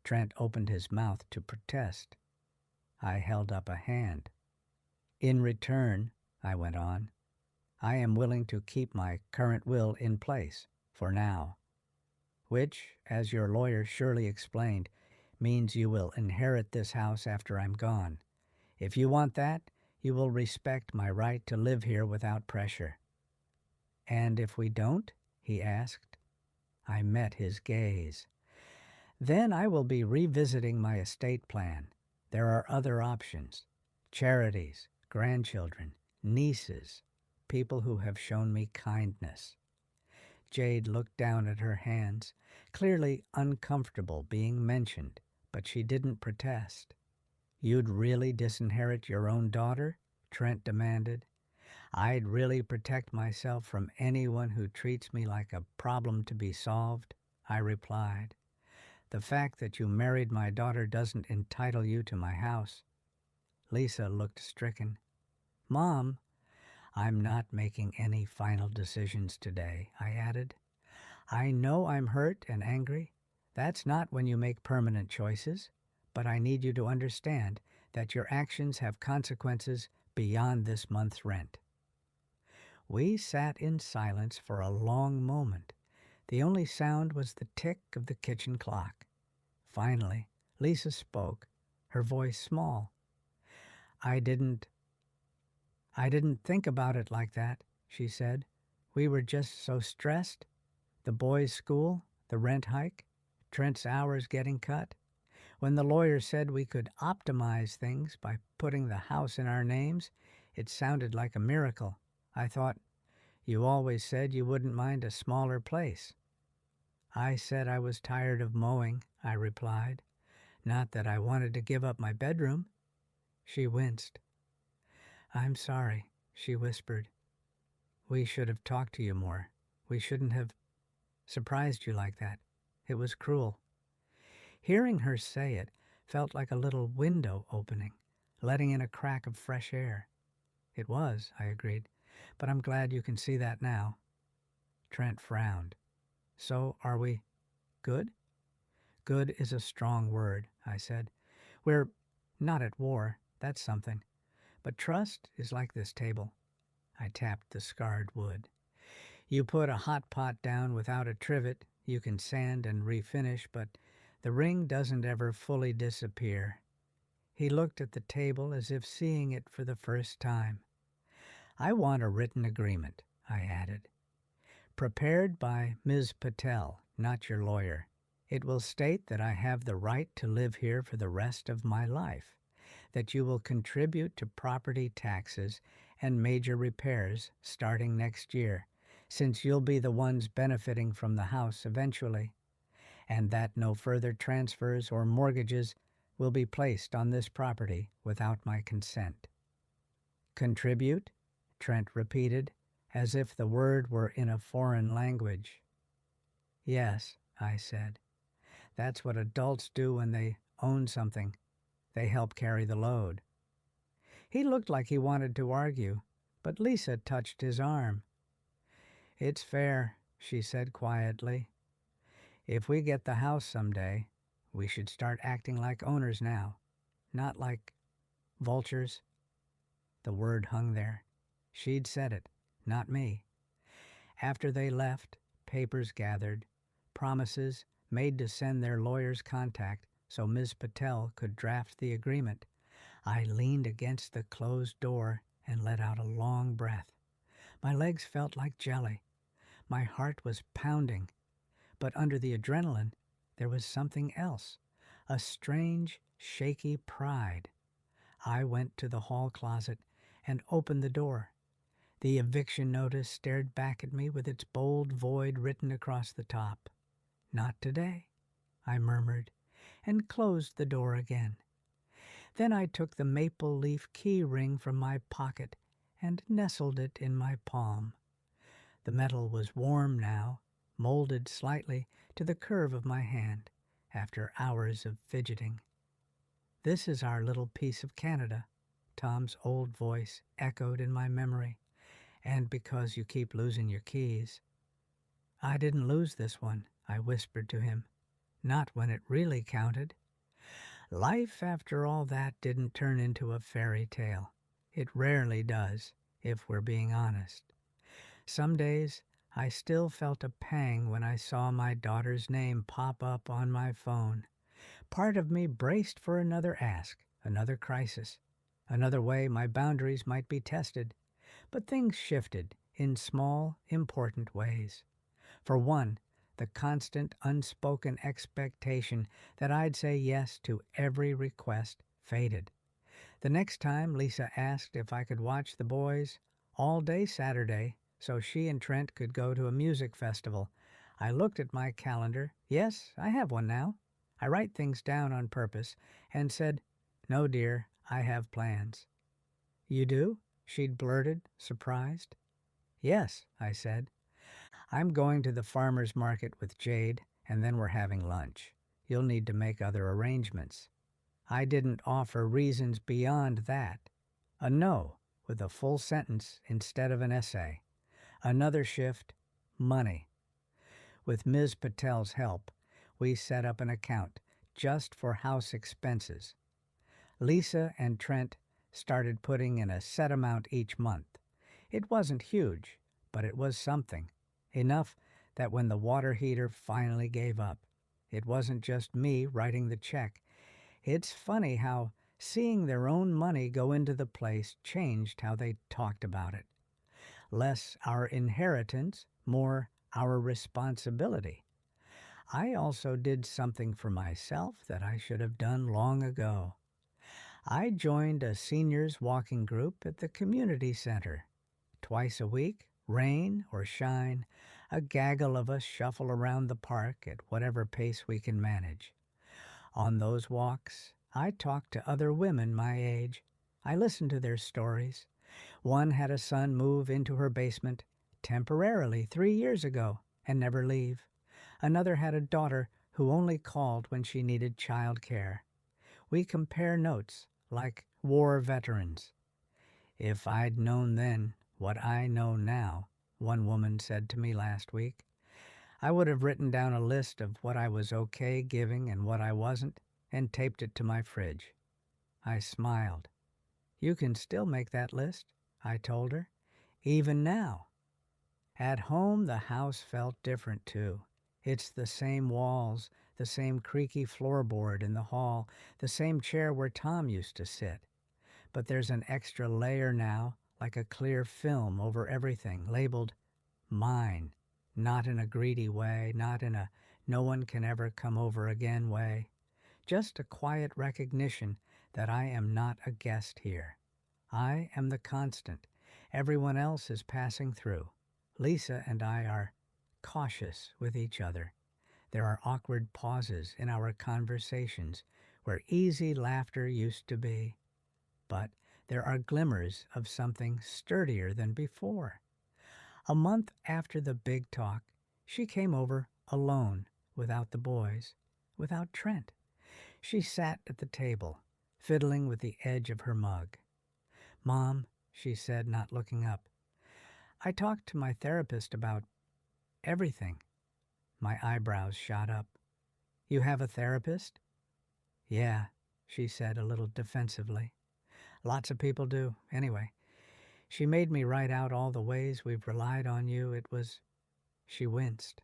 Trent opened his mouth to protest. I held up a hand. In return, I went on, I am willing to keep my current will in place, for now. Which, as your lawyer surely explained, means you will inherit this house after I'm gone. If you want that, you will respect my right to live here without pressure. And if we don't? He asked. I met his gaze. Then I will be revisiting my estate plan. There are other options. Charities, grandchildren, nieces, people who have shown me kindness. Jade looked down at her hands, clearly uncomfortable being mentioned, but she didn't protest. You'd really disinherit your own daughter? Trent demanded. I'd really protect myself from anyone who treats me like a problem to be solved, I replied. The fact that you married my daughter doesn't entitle you to my house. Lisa looked stricken. Mom, I'm not making any final decisions today, I added. I know I'm hurt and angry. That's not when you make permanent choices, but I need you to understand that your actions have consequences beyond this month's rent. We sat in silence for a long moment. The only sound was the tick of the kitchen clock. Finally, Lisa spoke, her voice small. I didn't think about it like that, she said. We were just so stressed. The boys' school, the rent hike, Trent's hours getting cut. When the lawyer said we could optimize things by putting the house in our names, it sounded like a miracle. I thought, you always said you wouldn't mind a smaller place. I said I was tired of mowing, I replied. Not that I wanted to give up my bedroom. She winced. I'm sorry, she whispered. We should have talked to you more. We shouldn't have surprised you like that. It was cruel. Hearing her say it felt like a little window opening, letting in a crack of fresh air. It was, I agreed, but I'm glad you can see that now. Trent frowned. So are we good? Good is a strong word, I said. We're not at war, that's something. But trust is like this table. I tapped the scarred wood. You put a hot pot down without a trivet, you can sand and refinish, but the ring doesn't ever fully disappear. He looked at the table as if seeing it for the first time. I want a written agreement, I added. Prepared by Ms. Patel, not your lawyer. It will state that I have the right to live here for the rest of my life, that you will contribute to property taxes and major repairs starting next year, since you'll be the ones benefiting from the house eventually, and that no further transfers or mortgages will be placed on this property without my consent. Contribute? Trent repeated, as if the word were in a foreign language. Yes, I said. That's what adults do when they own something. They help carry the load. He looked like he wanted to argue, but Lisa touched his arm. It's fair, she said quietly. If we get the house someday, we should start acting like owners now, not like vultures. The word hung there. She'd said it, not me. After they left, papers gathered, promises, made to send their lawyer's contact so Ms. Patel could draft the agreement. I leaned against the closed door and let out a long breath. My legs felt like jelly. My heart was pounding. But under the adrenaline, there was something else, a strange, shaky pride. I went to the hall closet and opened the door. The eviction notice stared back at me with its bold void written across the top. "Not today," I murmured, and closed the door again. Then I took the maple leaf key ring from my pocket and nestled it in my palm. The metal was warm now, molded slightly to the curve of my hand after hours of fidgeting. "This is our little piece of Canada," Tom's old voice echoed in my memory. "And because you keep losing your keys." "I didn't lose this one," I whispered to him. "Not when it really counted." Life, after all that, didn't turn into a fairy tale. It rarely does, if we're being honest. Some days, I still felt a pang when I saw my daughter's name pop up on my phone. Part of me braced for another ask, another crisis, another way my boundaries might be tested. But things shifted in small, important ways. For one, the constant, unspoken expectation that I'd say yes to every request faded. The next time Lisa asked if I could watch the boys all day Saturday so she and Trent could go to a music festival, I looked at my calendar. Yes, I have one now. I write things down on purpose and said, "No, dear, I have plans." "You do?" she'd blurted, surprised. "Yes," I said. "I'm going to the farmer's market with Jade, and then we're having lunch. You'll need to make other arrangements." I didn't offer reasons beyond that. A no, with a full sentence instead of an essay. Another shift, money. With Ms. Patel's help, we set up an account just for house expenses. Lisa and Trent started putting in a set amount each month. It wasn't huge, but it was something. Enough that when the water heater finally gave up, it wasn't just me writing the check. It's funny how seeing their own money go into the place changed how they talked about it. Less our inheritance, more our responsibility. I also did something for myself that I should have done long ago. I joined a seniors walking group at the community center. Twice a week, rain or shine, a gaggle of us shuffle around the park at whatever pace we can manage. On those walks, I talked to other women my age. I listened to their stories. One had a son move into her basement temporarily 3 years ago and never leave. Another had a daughter who only called when she needed child care. We compare notes like war veterans. "If I'd known then what I know now," one woman said to me last week, "I would have written down a list of what I was okay giving and what I wasn't and taped it to my fridge." I smiled. "You can still make that list," I told her, "even now." At home, the house felt different, too. It's the same walls, the same creaky floorboard in the hall, the same chair where Tom used to sit. But there's an extra layer now, like a clear film over everything, labeled mine. Not in a greedy way, not in a no one can ever come over again way. Just a quiet recognition that I am not a guest here. I am the constant. Everyone else is passing through. Lisa and I are cautious with each other. There are awkward pauses in our conversations where easy laughter used to be. But there are glimmers of something sturdier than before. A month after the big talk, she came over alone, without the boys, without Trent. She sat at the table, fiddling with the edge of her mug. "Mom," she said, not looking up, "I talked to my therapist about everything." My eyebrows shot up. "You have a therapist?" "Yeah," she said a little defensively. "Lots of people do. Anyway, she made me write out all the ways we've relied on you. It was..." She winced.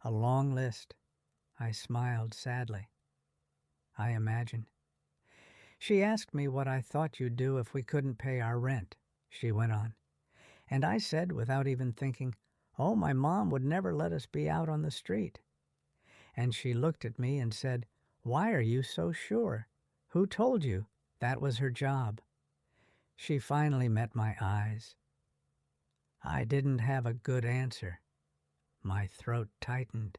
"A long list." I smiled sadly. I imagine. She asked me what I thought you'd do if we couldn't pay our rent, she went on. And I said, without even thinking, oh, my mom would never let us be out on the street. And she looked at me and said, why are you so sure? Who told you that was her job? She finally met my eyes. I didn't have a good answer. My throat tightened.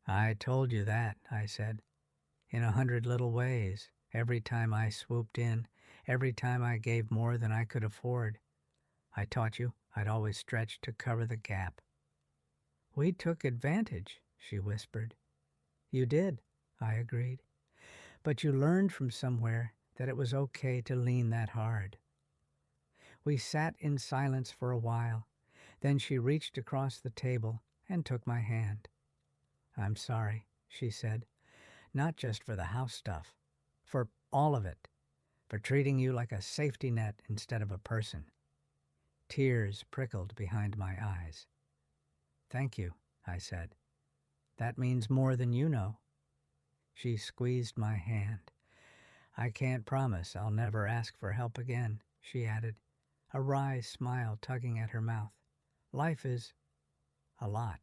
I told you that, I said, in 100 little ways, every time I swooped in, every time I gave more than I could afford. I taught you I'd always stretch to cover the gap. We took advantage, she whispered. You did, I agreed. But you learned from somewhere that it was okay to lean that hard. We sat in silence for a while. Then she reached across the table and took my hand. I'm sorry, she said, not just for the house stuff, for all of it, for treating you like a safety net instead of a person. Tears prickled behind my eyes. Thank you, I said. That means more than you know. She squeezed my hand. I can't promise I'll never ask for help again, she added, a wry smile tugging at her mouth. Life is a lot,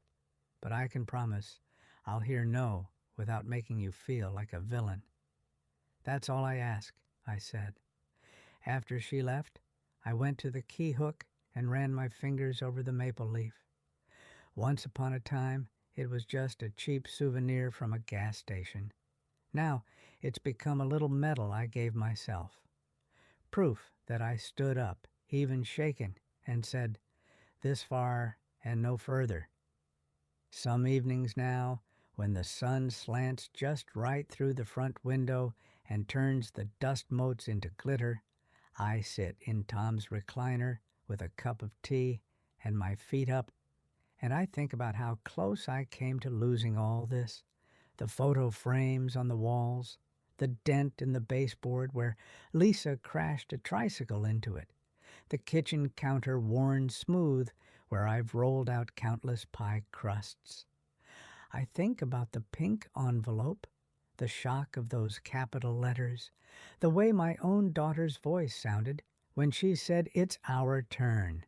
but I can promise I'll hear no without making you feel like a villain. That's all I ask, I said. After she left, I went to the key hook and ran my fingers over the maple leaf. Once upon a time, it was just a cheap souvenir from a gas station. Now, it's become a little medal I gave myself. Proof that I stood up, even shaken, and said, this far and no further. Some evenings now, when the sun slants just right through the front window and turns the dust motes into glitter, I sit in Tom's recliner with a cup of tea and my feet up, and I think about how close I came to losing all this. The photo frames on the walls, the dent in the baseboard where Lisa crashed a tricycle into it, the kitchen counter worn smooth where I've rolled out countless pie crusts. I think about the pink envelope, the shock of those capital letters, the way my own daughter's voice sounded when she said, it's our turn.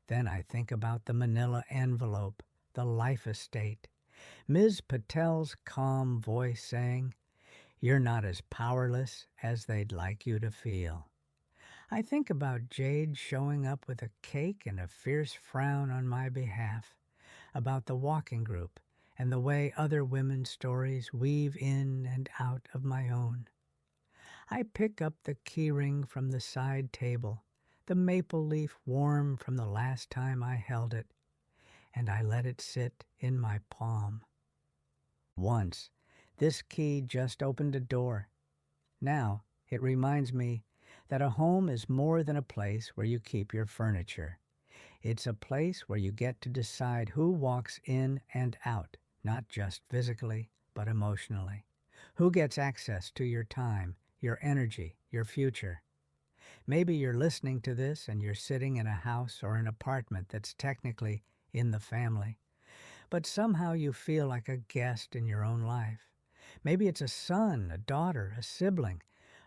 Then I think about the manila envelope, the life estate, Ms. Patel's calm voice saying, you're not as powerless as they'd like you to feel. I think about Jade showing up with a cake and a fierce frown on my behalf, about the walking group and the way other women's stories weave in and out of my own. I pick up the keyring from the side table, the maple leaf warm from the last time I held it, and I let it sit in my palm. Once, this key just opened a door. Now, it reminds me that a home is more than a place where you keep your furniture. It's a place where you get to decide who walks in and out, not just physically, but emotionally. Who gets access to your time, your energy, your future. Maybe you're listening to this and you're sitting in a house or an apartment that's technically in the family, but somehow you feel like a guest in your own life. Maybe it's a son, a daughter, a sibling,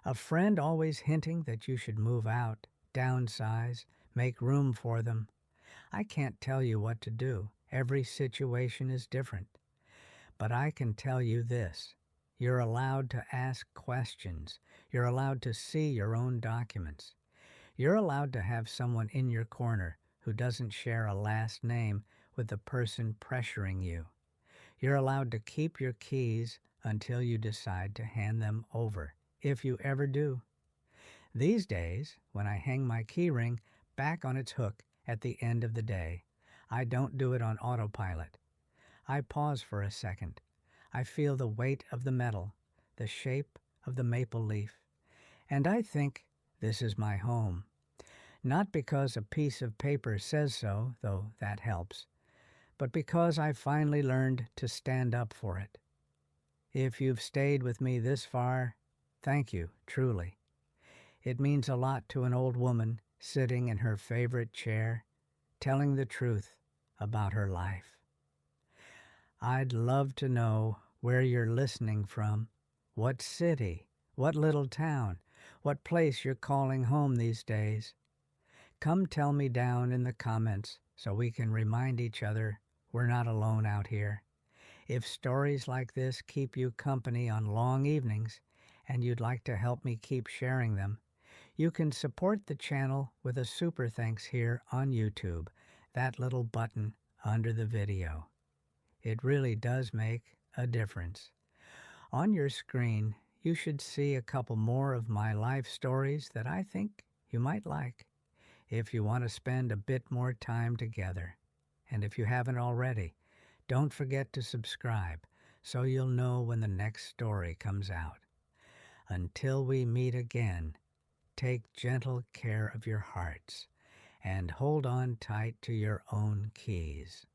a friend always hinting that you should move out, downsize, make room for them. I can't tell you what to do. Every situation is different. But I can tell you this. You're allowed to ask questions. You're allowed to see your own documents. You're allowed to have someone in your corner who doesn't share a last name with the person pressuring you. You're allowed to keep your keys until you decide to hand them over, if you ever do. These days, when I hang my keyring back on its hook at the end of the day, I don't do it on autopilot. I pause for a second. I feel the weight of the metal, the shape of the maple leaf, and I think this is my home. Not because a piece of paper says so, though that helps, but because I finally learned to stand up for it. If you've stayed with me this far, thank you, truly. It means a lot to an old woman sitting in her favorite chair, telling the truth about her life. I'd love to know where you're listening from, what city, what little town, what place you're calling home these days. Come tell me down in the comments so we can remind each other we're not alone out here. If stories like this keep you company on long evenings and you'd like to help me keep sharing them, you can support the channel with a super thanks here on YouTube, that little button under the video. It really does make a difference. On your screen, you should see a couple more of my life stories that I think you might like if you want to spend a bit more time together. And if you haven't already, don't forget to subscribe so you'll know when the next story comes out. Until we meet again, take gentle care of your hearts and hold on tight to your own keys.